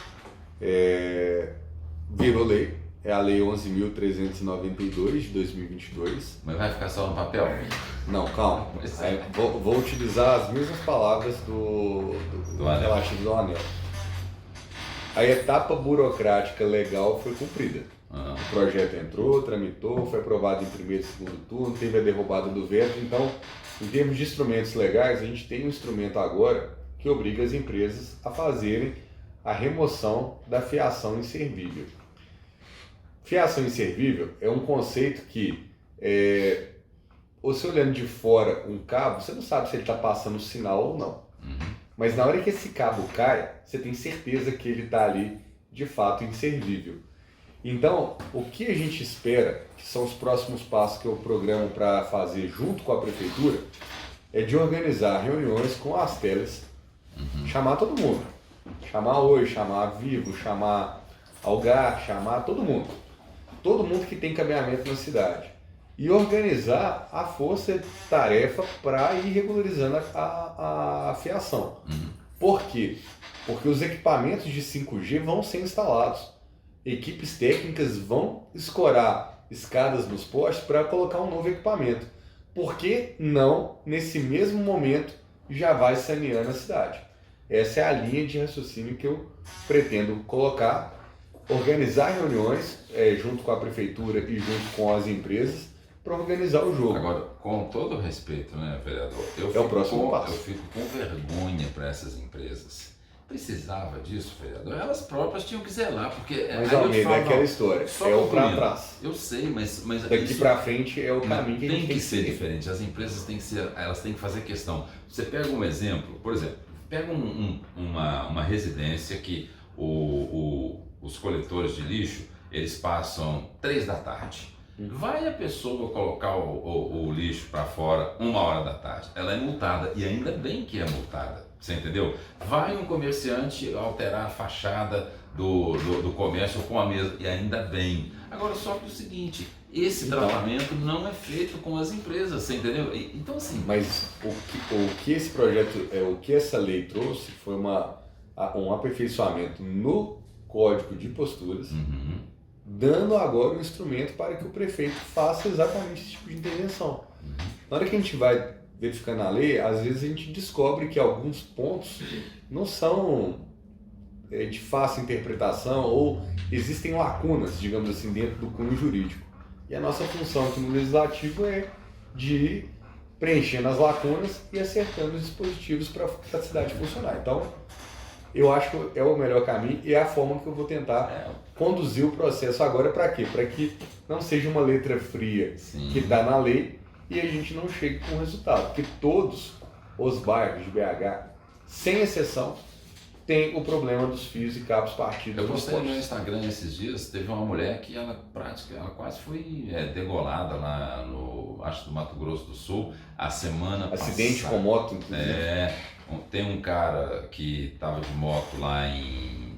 virou lei, é a Lei 11.392 de 2022. Mas vai ficar só no papel? Não, calma. Aí, vou utilizar as mesmas palavras do relativo ao anel. A etapa burocrática legal foi cumprida. O projeto entrou, tramitou, foi aprovado em primeiro e segundo turno, teve a derrubada do veto. Então, em termos de instrumentos legais, a gente tem um instrumento agora que obriga as empresas a fazerem a remoção da fiação inservível. Fiação inservível é um conceito que, você olhando de fora um cabo, você não sabe se ele está passando sinal ou não. Mas na hora que esse cabo cai, você tem certeza que ele está ali de fato inservível. Então, o que a gente espera, que são os próximos passos que eu programo para fazer junto com a prefeitura, é de organizar reuniões com as teles, chamar todo mundo. Chamar Oi, chamar Vivo, chamar Algar, chamar todo mundo. Todo mundo que tem caminhamento na cidade. E organizar a força-tarefa para ir regularizando a fiação. Por quê? Porque os equipamentos de 5G vão ser instalados. Equipes técnicas vão escorar escadas nos postes para colocar um novo equipamento. Por que não, nesse mesmo momento, já vai saneando a cidade? Essa é a linha de raciocínio que eu pretendo colocar, organizar reuniões junto com a prefeitura e junto com as empresas para organizar o jogo. Agora, com todo respeito, né, vereador, eu fico com vergonha para essas empresas. Precisava disso, vereador? Elas próprias tinham que zelar, porque... Mas, Almeida, é aquela história, é o para trás. Eu sei, mas daqui para frente é o caminho que a gente tem que ser diferente. As empresas têm que fazer questão. Você pega um exemplo, por exemplo, pega uma residência que os coletores de lixo, eles passam 3 da tarde. Vai a pessoa colocar o lixo para fora 1h da tarde, ela é multada, e ainda bem que é multada. Você entendeu? Vai um comerciante alterar a fachada do comércio com a mesa, e ainda bem. Agora, só que o seguinte, esse tratamento não é feito com as empresas, você entendeu? Então, assim... Mas o que esse projeto, o que essa lei trouxe foi um aperfeiçoamento no Código de Posturas, dando agora um instrumento para que o prefeito faça exatamente esse tipo de intervenção. Na hora que a gente vai verificando a lei, às vezes a gente descobre que alguns pontos não são de fácil interpretação ou existem lacunas, digamos assim, dentro do cunho jurídico. E a nossa função aqui no Legislativo é de ir preenchendo as lacunas e acertando os dispositivos para a cidade funcionar. Então, eu acho que é o melhor caminho e é a forma que eu vou tentar conduzir o processo agora. Para quê? Para que não seja uma letra fria que está na lei e a gente não chegue com o resultado. Porque todos os bairros de BH, sem exceção, tem o problema dos fios e cabos partidos. Eu postei no meu Instagram esses dias, teve uma mulher que ela quase foi degolada lá no Mato Grosso do Sul, a semana passada. Acidente com moto, inclusive. Tem um cara que estava de moto lá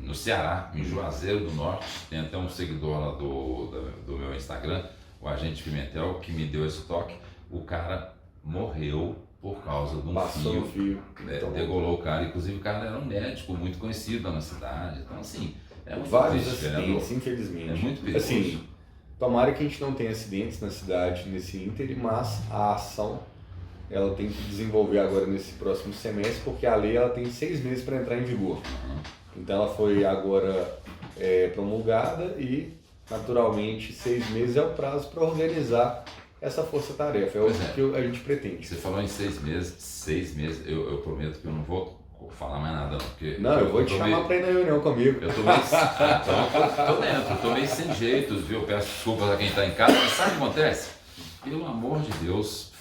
no Ceará, em Juazeiro do Norte, tem até um seguidor lá do meu Instagram, o Agente Pimentel, que me deu esse toque. O cara morreu por causa de um fio. Degolou o cara. Inclusive o cara era um médico muito conhecido na cidade. Então, assim, é muito vários acidentes, infelizmente. É muito perigoso. Assim, tomara que a gente não tenha acidentes na cidade nesse ínterim, mas a ação ela tem que desenvolver agora nesse próximo semestre, porque a lei ela tem 6 meses para entrar em vigor. Então ela foi agora promulgada e, naturalmente, 6 meses é o prazo para organizar essa força-tarefa. É o que a gente pretende. Você falou em 6 meses. 6 meses, eu prometo que eu não vou falar mais nada, não. Porque eu vou te chamar para ir na reunião comigo. Eu tô meio... tô dentro, tô meio sem jeito, viu? Peço desculpas a quem está em casa, mas sabe o que acontece? Pelo amor de Deus,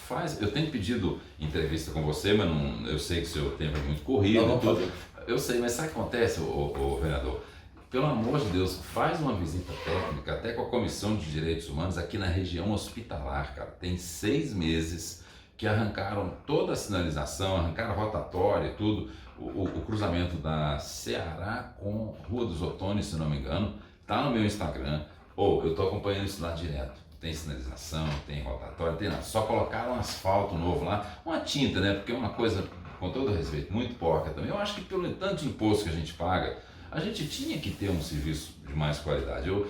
eu tenho pedido entrevista com você, mas eu sei que o seu tempo é muito corrido e tudo. Eu sei, mas sabe o que acontece, ô vereador? Pelo amor de Deus, faz uma visita técnica, até com a Comissão de Direitos Humanos aqui na região hospitalar, cara. Tem 6 meses que arrancaram toda a sinalização, arrancaram a rotatória e tudo. O cruzamento da Ceará com Rua dos Otones, se não me engano, tá no meu Instagram. Eu tô acompanhando isso lá direto. Tem sinalização, tem rotatória, tem nada. Só colocaram um asfalto novo lá, uma tinta, né? Porque é uma coisa, com todo respeito, muito porca também. Eu acho que pelo tanto de imposto que a gente paga, a gente tinha que ter um serviço de mais qualidade. Eu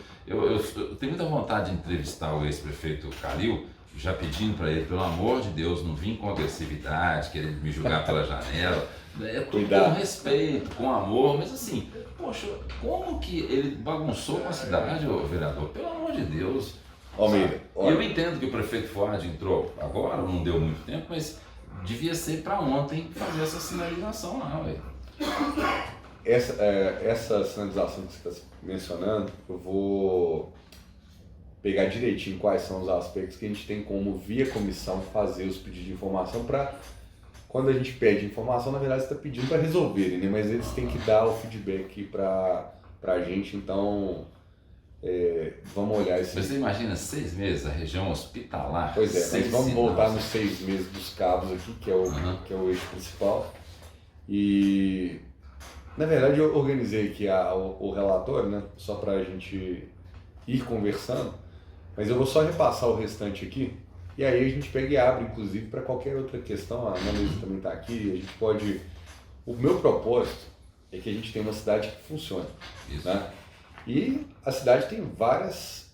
tenho muita vontade de entrevistar o ex-prefeito Calil, já pedindo para ele, pelo amor de Deus, não vir com agressividade, querendo me julgar pela janela. É tudo com respeito, com amor, mas assim, poxa, como que ele bagunçou com a cidade, ô vereador? Pelo amor de Deus. Almeida, eu entendo que o prefeito Fuad entrou agora, não deu muito tempo, mas devia ser para ontem fazer essa sinalização lá, velho. Essa sinalização que você está mencionando, eu vou pegar direitinho quais são os aspectos que a gente tem como, via comissão, fazer os pedidos de informação para, quando a gente pede informação, na verdade você está pedindo para resolverem, né? Mas eles têm que dar o feedback para a gente, então vamos olhar isso. Mas você imagina 6 meses, a região hospitalar? Pois é, mas vamos voltar nos 6 meses dos cabos aqui, que é o eixo principal. E, na verdade, eu organizei aqui o relatório, né? Só para a gente ir conversando, mas eu vou só repassar o restante aqui, e aí a gente pega e abre, inclusive, para qualquer outra questão. A Ana também está aqui, a gente pode... O meu propósito é que a gente tenha uma cidade que funcione. Isso. Né? E a cidade tem várias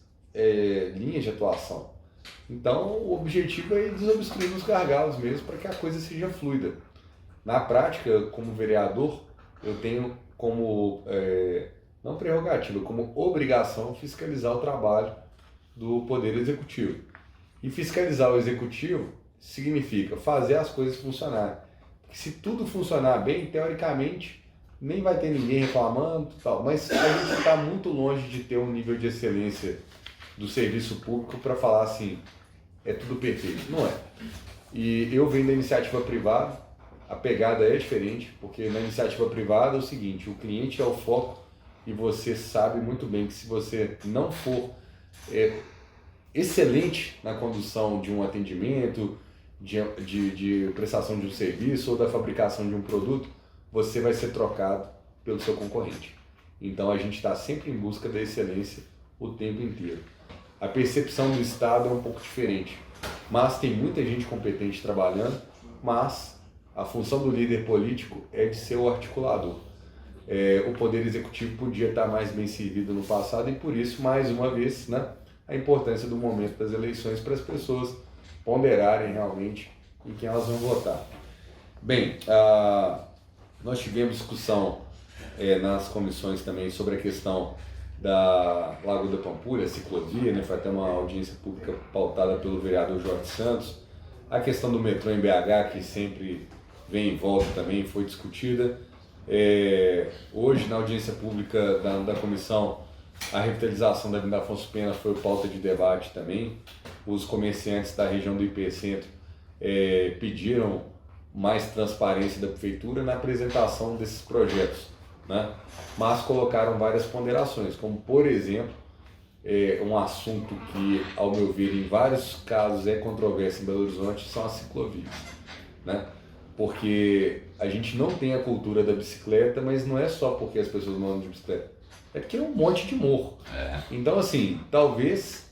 linhas de atuação. Então, o objetivo é desobstruir os gargalos mesmo, para que a coisa seja fluida. Na prática, como vereador, eu tenho como, não prerrogativa, como obrigação fiscalizar o trabalho do Poder Executivo. E fiscalizar o Executivo significa fazer as coisas funcionarem. Porque se tudo funcionar bem, teoricamente, nem vai ter ninguém reclamando e tal. Mas a gente está muito longe de ter um nível de excelência do serviço público para falar assim, é tudo perfeito. Não é. E eu venho da iniciativa privada, a pegada é diferente, porque na iniciativa privada é o seguinte, o cliente é o foco e você sabe muito bem que se você não for excelente na condução de um atendimento, de prestação de um serviço ou da fabricação de um produto, você vai ser trocado pelo seu concorrente. Então a gente está sempre em busca da excelência o tempo inteiro. A percepção do Estado é um pouco diferente, mas tem muita gente competente trabalhando, mas a função do líder político é de ser o articulador. O Poder Executivo podia estar mais bem servido no passado e por isso, mais uma vez, né, a importância do momento das eleições para as pessoas ponderarem realmente em quem elas vão votar. Bem, nós tivemos discussão nas comissões também sobre a questão da Lagoa da Pampulha, a ciclovia, né? Foi até uma audiência pública pautada pelo vereador Jorge Santos. A questão do metrô em BH, que sempre vem em volta também, foi discutida. Hoje, na audiência pública da comissão, a revitalização da Avenida Afonso Pena foi pauta de debate também. Os comerciantes da região do IP-Centro pediram mais transparência da prefeitura na apresentação desses projetos, né? Mas colocaram várias ponderações, como por exemplo, um assunto que, ao meu ver, em vários casos é controverso em Belo Horizonte, são as ciclovias, né? Porque a gente não tem a cultura da bicicleta, mas não é só porque as pessoas não andam de bicicleta, é porque é um monte de morro. Então, assim, talvez,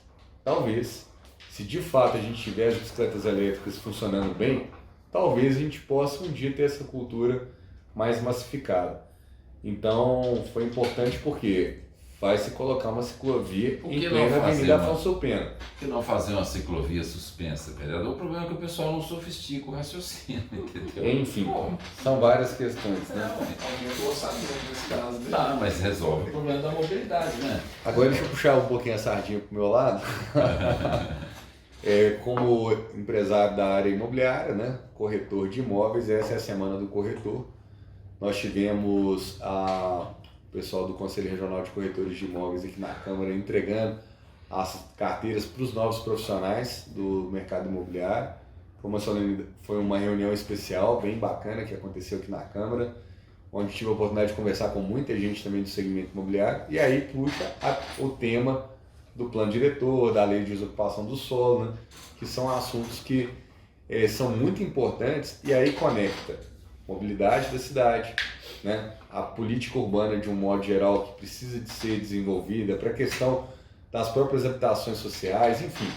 se de fato a gente tiver as bicicletas elétricas funcionando bem, talvez a gente possa um dia ter essa cultura mais massificada. Então, foi importante porque vai se colocar uma ciclovia em plena Avenida Afonso Pena. Por que não fazer uma ciclovia suspensa, vereador? O problema é que o pessoal não sofistica o raciocínio, entendeu? Enfim, são várias questões, né? Aumenta o orçamento nesse caso. Tá, mas resolve o problema da mobilidade, né? Agora deixa eu puxar um pouquinho a sardinha pro meu lado. Como empresário da área imobiliária, né? Corretor de imóveis, essa é a semana do corretor. Nós tivemos o pessoal do Conselho Regional de Corretores de Imóveis aqui na Câmara entregando as carteiras para os novos profissionais do mercado imobiliário. Foi uma reunião especial, bem bacana, que aconteceu aqui na Câmara, onde tive a oportunidade de conversar com muita gente também do segmento imobiliário, e aí puxa o tema do plano diretor, da lei de desocupação do solo, né? Que são assuntos que são muito importantes e aí conecta mobilidade da cidade, né? A política urbana de um modo geral que precisa de ser desenvolvida, para a questão das próprias habitações sociais, enfim,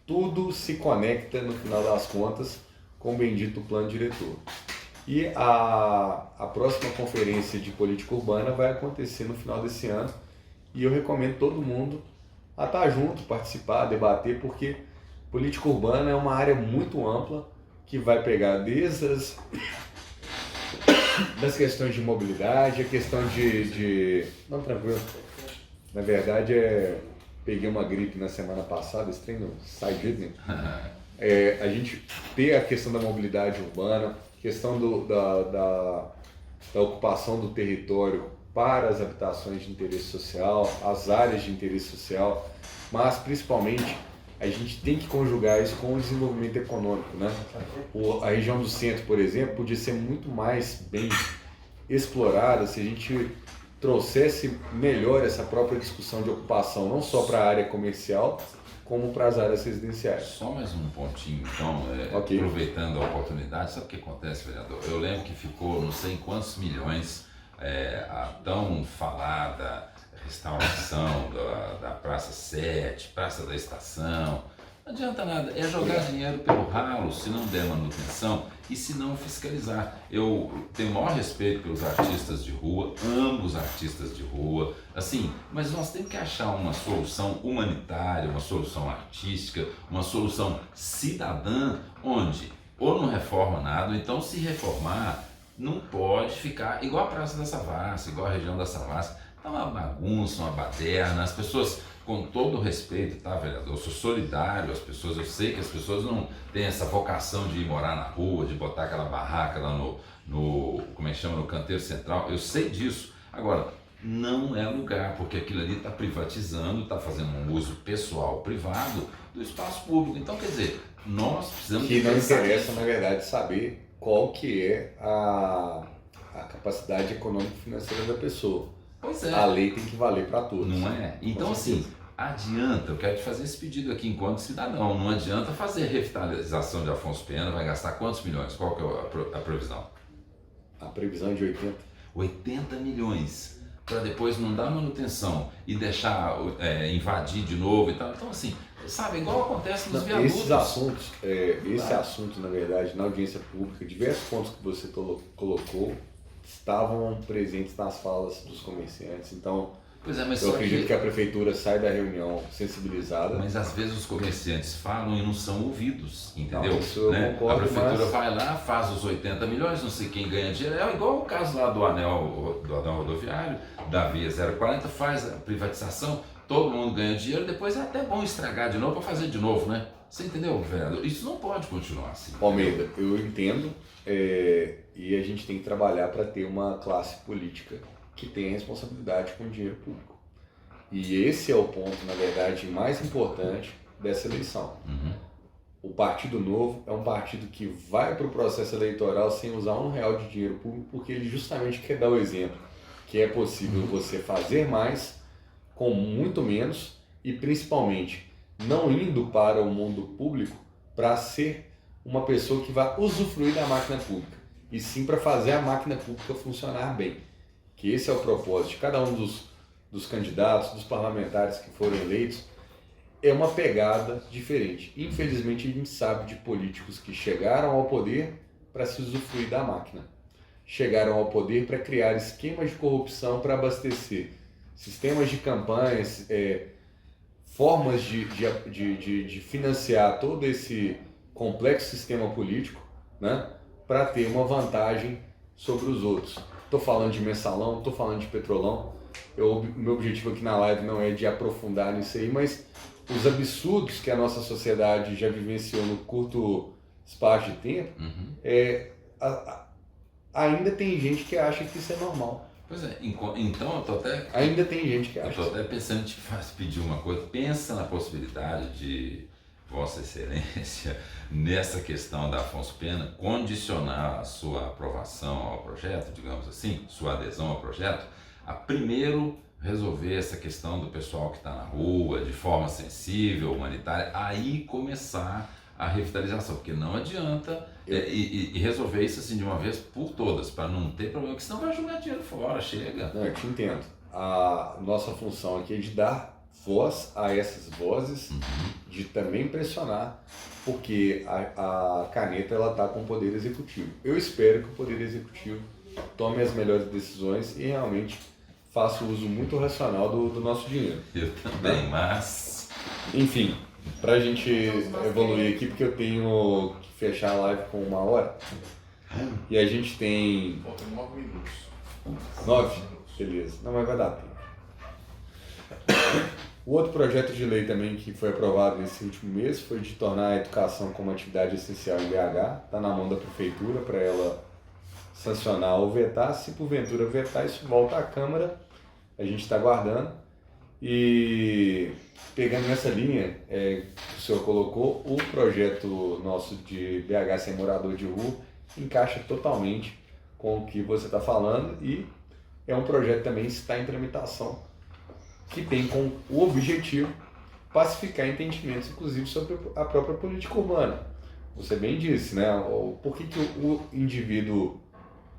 tudo se conecta no final das contas com o bendito plano diretor. E a próxima conferência de política urbana vai acontecer no final desse ano e eu recomendo todo mundo a estar junto, participar, debater, porque política urbana é uma área muito ampla que vai pegar desde das questões de mobilidade, a questão de... Não, tranquilo. Na verdade, peguei uma gripe na semana passada, esse treino sai de mim. A gente ter a questão da mobilidade urbana, questão da ocupação do território para as habitações de interesse social, as áreas de interesse social, mas principalmente a gente tem que conjugar isso com o desenvolvimento econômico, né? A região do centro, por exemplo, podia ser muito mais bem explorada se a gente trouxesse melhor essa própria discussão de ocupação, não só para a área comercial, como para as áreas residenciais. Só mais um pontinho, então, Okay. Aproveitando a oportunidade, sabe o que acontece, vereador? Eu lembro que ficou não sei em quantos milhões a tão falada restauração da Praça 7, Praça da Estação. Não adianta nada, é jogar dinheiro pelo ralo se não der manutenção e se não fiscalizar. Eu tenho o maior respeito pelos artistas de rua, amo os artistas de rua, assim, mas nós temos que achar uma solução humanitária, uma solução artística, uma solução cidadã, onde ou não reforma nada, ou então se reformar, não pode ficar igual a Praça da Savassi, igual a região da Savassi. Tá uma bagunça, uma baderna, as pessoas, com todo o respeito, tá, vereador? Eu sou solidário às pessoas, eu sei que as pessoas não têm essa vocação de ir morar na rua, de botar aquela barraca lá como é que chama, no canteiro central, eu sei disso. Agora, não é lugar, porque aquilo ali está privatizando, está fazendo um uso pessoal, privado, do espaço público. Então, quer dizer, nós precisamos... Que não interessa, na verdade, saber qual que é a capacidade econômica e financeira da pessoa. Pois é. A lei tem que valer para todos. Não é? Então, assim, adianta, eu quero te fazer esse pedido aqui enquanto cidadão, não adianta fazer revitalização de Afonso Pena, vai gastar quantos milhões? Qual que é a previsão? A previsão é de 80. 80 milhões, para depois não dar manutenção e deixar invadir de novo e tal. Então, assim, sabe, igual acontece nos viadutos. Esses assuntos, esse assunto, na verdade, na audiência pública, diversos pontos que você colocou, estavam presentes nas falas dos comerciantes, então Pois é, mas eu só acredito que a prefeitura sai da reunião sensibilizada. Mas às vezes os comerciantes falam e não são ouvidos, entendeu? Não, isso eu concordo, a prefeitura mas... vai lá, faz os 80 milhões, não sei quem ganha dinheiro. É igual o caso lá do anel rodoviário, da Via 040, faz a privatização, todo mundo ganha dinheiro, depois é até bom estragar de novo para fazer de novo, né? Você entendeu, vereador? Isso não pode continuar assim. Almeida, eu entendo, e a gente tem que trabalhar para ter uma classe política que tenha responsabilidade com o dinheiro público. E esse é o ponto, na verdade, mais importante dessa eleição. Uhum. O Partido Novo é um partido que vai para o processo eleitoral sem usar R$1 de dinheiro público, porque ele justamente quer dar o exemplo que é possível você fazer mais com muito menos e, principalmente, não indo para o mundo público para ser uma pessoa que vai usufruir da máquina pública, e sim para fazer a máquina pública funcionar bem. Que esse é o propósito de cada um dos candidatos, dos parlamentares que foram eleitos. É uma pegada diferente. Infelizmente, a gente sabe de políticos que chegaram ao poder para se usufruir da máquina. Chegaram ao poder para criar esquemas de corrupção para abastecer sistemas de campanhas, formas de financiar todo esse complexo sistema político, né, para ter uma vantagem sobre os outros. Estou falando de mensalão, estou falando de petrolão. O meu objetivo aqui na live não é de aprofundar nisso aí, mas os absurdos que a nossa sociedade já vivenciou no curto espaço de tempo, ainda tem gente que acha que isso é normal. Pois é, então eu tô até... Ainda tem gente que acha. Eu estou até pensando em te pedir uma coisa. Pensa na possibilidade de Vossa Excelência, nessa questão da Afonso Pena, condicionar a sua aprovação ao projeto, digamos assim, sua adesão ao projeto, a primeiro resolver essa questão do pessoal que está na rua, de forma sensível, humanitária, aí começar a revitalização, porque não adianta e resolver isso assim de uma vez por todas, para não ter problema, porque senão vai jogar dinheiro fora, chega. Não, eu te entendo. A nossa função aqui é de dar voz a essas vozes, de também pressionar, porque a caneta ela está com o Poder Executivo. Eu espero que o Poder Executivo tome as melhores decisões e realmente faça o uso muito racional do nosso dinheiro. Eu também, mas... Enfim, para a gente evoluir aqui, porque eu tenho que fechar a live com 1 hora, e a gente tem... Faltam 9 minutos. 9? Beleza. Não, mas vai dar tempo. O outro projeto de lei também que foi aprovado nesse último mês foi de tornar a educação como atividade essencial em BH. Está na mão da prefeitura para ela sancionar ou vetar. Se porventura vetar, isso volta à Câmara. A gente está aguardando. E pegando nessa linha que o senhor colocou, o projeto nosso de BH sem morador de rua encaixa totalmente com o que você está falando e é um projeto também que está em tramitação, que tem como o objetivo pacificar entendimentos, inclusive sobre a própria política urbana. Você bem disse, né? Por que o indivíduo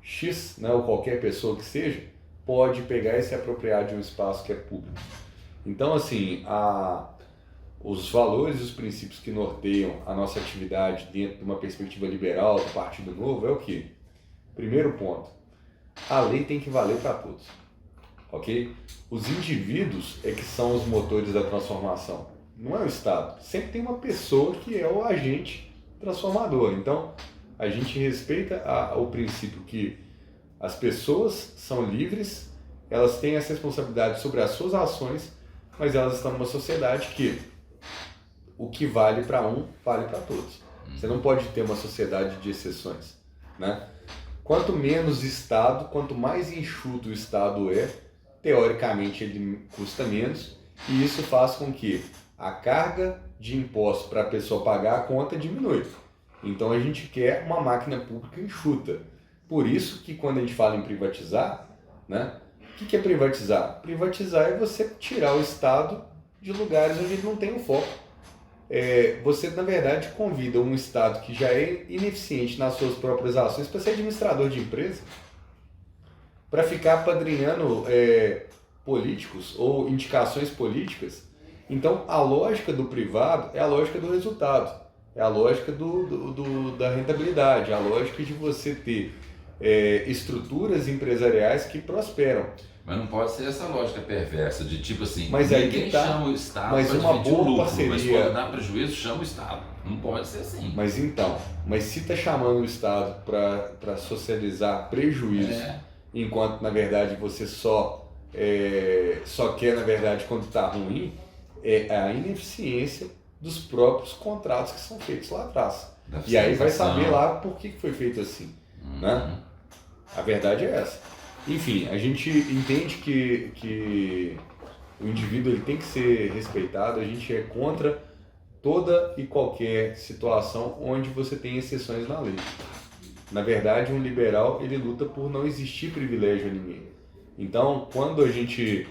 X, né, ou qualquer pessoa que seja, pode pegar e se apropriar de um espaço que é público? Então, assim, os valores e os princípios que norteiam a nossa atividade dentro de uma perspectiva liberal do Partido Novo é o quê? Primeiro ponto, a lei tem que valer para todos, ok? Os indivíduos é que são os motores da transformação, não é o Estado. Sempre tem uma pessoa que é o agente transformador. Então, a gente respeita o princípio que as pessoas são livres, elas têm as responsabilidades sobre as suas ações, mas elas estão numa sociedade que o que vale para um, vale para todos. Você não pode ter uma sociedade de exceções, né? Quanto menos Estado, quanto mais enxuto o Estado é, teoricamente ele custa menos, e isso faz com que a carga de impostos para a pessoa pagar a conta diminui. Então a gente quer uma máquina pública enxuta. Por isso que quando a gente fala em privatizar, né, o que é privatizar? Privatizar é você tirar o Estado de lugares onde ele não tem o foco. Você, na verdade, convida um Estado que já é ineficiente nas suas próprias ações para ser administrador de empresa, para ficar apadrinhando políticos ou indicações políticas. Então, a lógica do privado é a lógica do resultado, é a lógica da rentabilidade, é a lógica de você ter estruturas empresariais que prosperam. Mas não pode ser essa lógica perversa de tipo assim, mas aí ninguém chama o Estado para uma dividir boa o lucro, parceria, mas quando dá prejuízo, chama o Estado. Não pode ser assim. Mas se está chamando o Estado para socializar prejuízo, enquanto na verdade você só quer, na verdade, quando está ruim, é a ineficiência dos próprios contratos que são feitos lá atrás. E aí vai saber lá por que foi feito assim, né? A verdade é essa. Enfim, a gente entende que o indivíduo ele tem que ser respeitado, a gente é contra toda e qualquer situação onde você tem exceções na lei. Na verdade, um liberal ele luta por não existir privilégio a ninguém. Então, quando a gente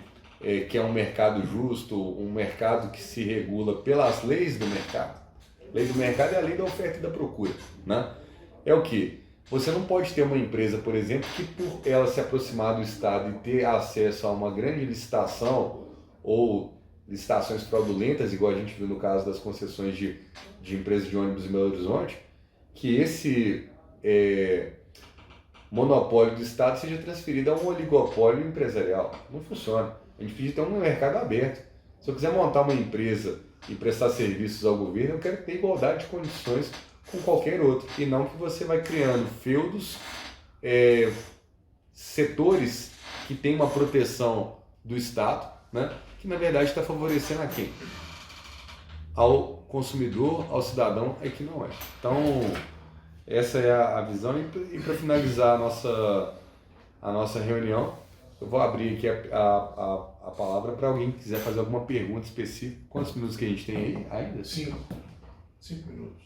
quer um mercado justo, um mercado que se regula pelas leis do mercado, lei do mercado é a lei da oferta e da procura, né? É o que? Você não pode ter uma empresa, por exemplo, que por ela se aproximar do Estado e ter acesso a uma grande licitação ou licitações fraudulentas, igual a gente viu no caso das concessões de empresas de ônibus em Belo Horizonte, que esse monopólio do Estado seja transferido a um oligopólio empresarial. Não funciona. A gente precisa ter um mercado aberto. Se eu quiser montar uma empresa e prestar serviços ao governo, eu quero ter igualdade de condições com qualquer outro, e não que você vai criando feudos, setores que têm uma proteção do Estado, né, que na verdade está favorecendo a quem? Ao consumidor, ao cidadão, é que não é. Então, essa é a visão, e para finalizar a nossa reunião, eu vou abrir aqui a palavra para alguém que quiser fazer alguma pergunta específica. Quantos minutos que a gente tem aí ainda? 5 minutos.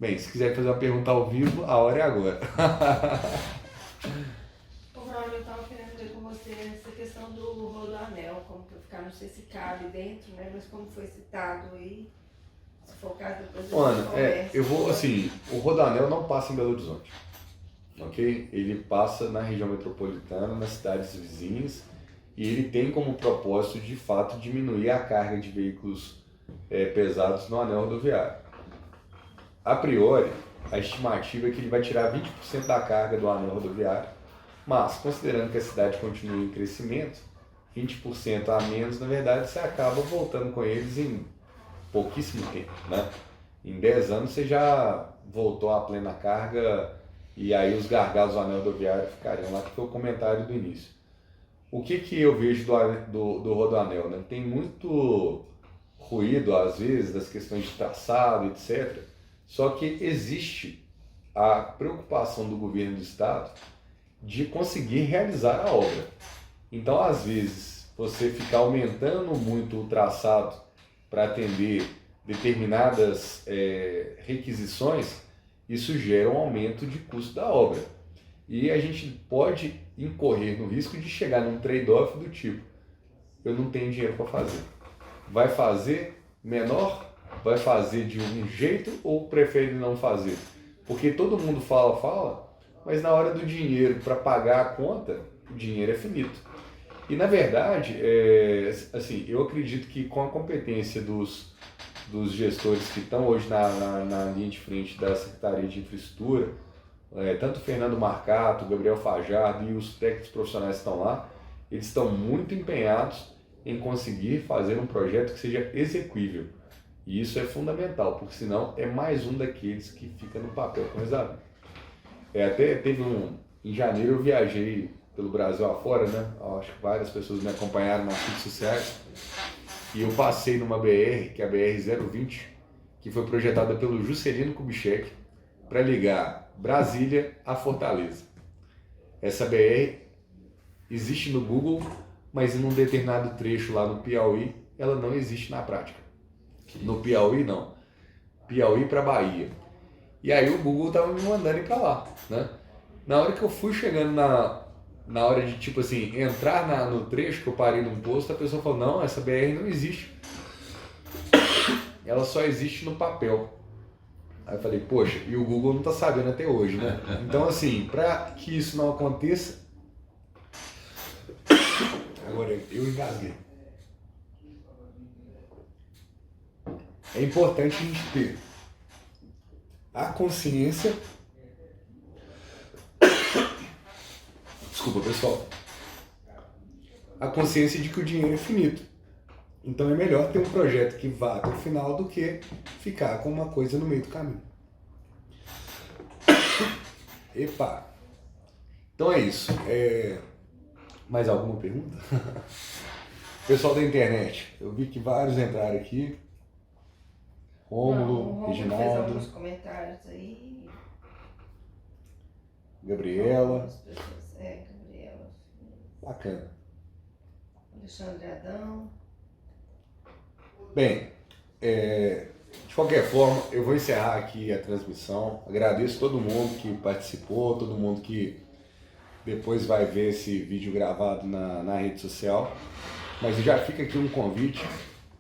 Bem, se quiser fazer uma pergunta ao vivo, a hora é agora. Ô, Braulio, eu estava querendo ver com você essa questão do Rodoanel, como que eu ficar, não sei se cabe dentro, né? Mas como foi citado aí, se for o caso depois a gente conversa. Eu vou, assim, o Rodoanel não passa em Belo Horizonte, ok? Ele passa na região metropolitana, nas cidades vizinhas, e ele tem como propósito, de fato, diminuir a carga de veículos pesados no anel rodoviário. A priori, a estimativa é que ele vai tirar 20% da carga do anel rodoviário, mas, considerando que a cidade continua em crescimento, 20% a menos, na verdade, você acaba voltando com eles em pouquíssimo tempo, né? Em 10 anos você já voltou à plena carga e aí os gargalos do anel rodoviário ficariam lá, que foi o comentário do início. O que eu vejo do Rodoanel, né? Tem muito ruído, às vezes, das questões de traçado, etc. Só que existe a preocupação do governo do estado de conseguir realizar a obra. Então, às vezes, você ficar aumentando muito o traçado para atender determinadas requisições, isso gera um aumento de custo da obra. E a gente pode incorrer no risco de chegar num trade-off do tipo, eu não tenho dinheiro para fazer. Vai fazer menor? Vai fazer de um jeito ou prefere não fazer? Porque todo mundo fala, mas na hora do dinheiro para pagar a conta, o dinheiro é finito. E na verdade, assim, eu acredito que com a competência dos gestores que estão hoje na linha de frente da Secretaria de Infraestrutura, tanto o Fernando Marcato, o Gabriel Fajardo e os técnicos profissionais que estão lá, eles estão muito empenhados em conseguir fazer um projeto que seja exequível. E isso é fundamental, porque senão é mais um daqueles que fica no papel com exame. Até teve em janeiro eu viajei pelo Brasil afora, né? Acho que várias pessoas me acompanharam nas redes sociais. E eu passei numa BR, que é a BR-020, que foi projetada pelo Juscelino Kubitschek para ligar Brasília a Fortaleza. Essa BR existe no Google, mas em um determinado trecho lá no Piauí, ela não existe na prática. No Piauí, não. Piauí para Bahia. E aí o Google estava me mandando ir para lá, né? Na hora que eu fui chegando na hora de, tipo assim, entrar no trecho que eu parei num posto, a pessoa falou, não, essa BR não existe. Ela só existe no papel. Aí eu falei, poxa, e o Google não tá sabendo até hoje, né? Então, assim, para que isso não aconteça... Agora, eu engasguei. É importante a gente ter a consciência... Desculpa, pessoal. A consciência de que o dinheiro é finito. Então é melhor ter um projeto que vá até o final do que ficar com uma coisa no meio do caminho. Epa! Então é isso. Mais alguma pergunta? Pessoal da internet, eu vi que vários entraram aqui. Rômulo, Reginaldo. Fez alguns comentários aí. Gabriela. Gabriela. Bacana. Alexandre Adão. Bem, de qualquer forma, eu vou encerrar aqui a transmissão. Agradeço todo mundo que participou, todo mundo que depois vai ver esse vídeo gravado na rede social. Mas já fica aqui um convite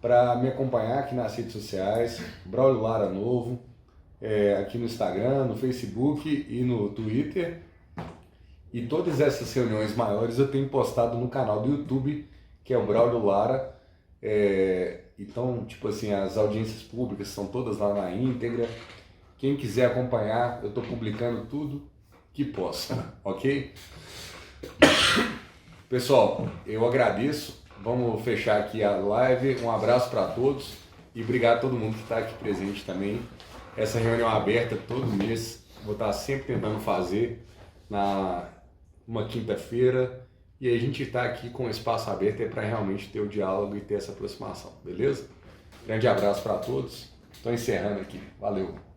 para me acompanhar aqui nas redes sociais, Braulio Lara Novo, aqui no Instagram, no Facebook e no Twitter. E todas essas reuniões maiores eu tenho postado no canal do YouTube, que é o Braulio Lara. Então, tipo assim, as audiências públicas são todas lá na íntegra. Quem quiser acompanhar, eu estou publicando tudo que posso, ok? Pessoal, eu agradeço. Vamos fechar aqui a live. Um abraço para todos e obrigado a todo mundo que está aqui presente também. Essa reunião aberta todo mês, vou estar sempre tentando fazer uma quinta-feira. E aí a gente está aqui com o espaço aberto para realmente ter o diálogo e ter essa aproximação, beleza? Grande abraço para todos. Estou encerrando aqui. Valeu!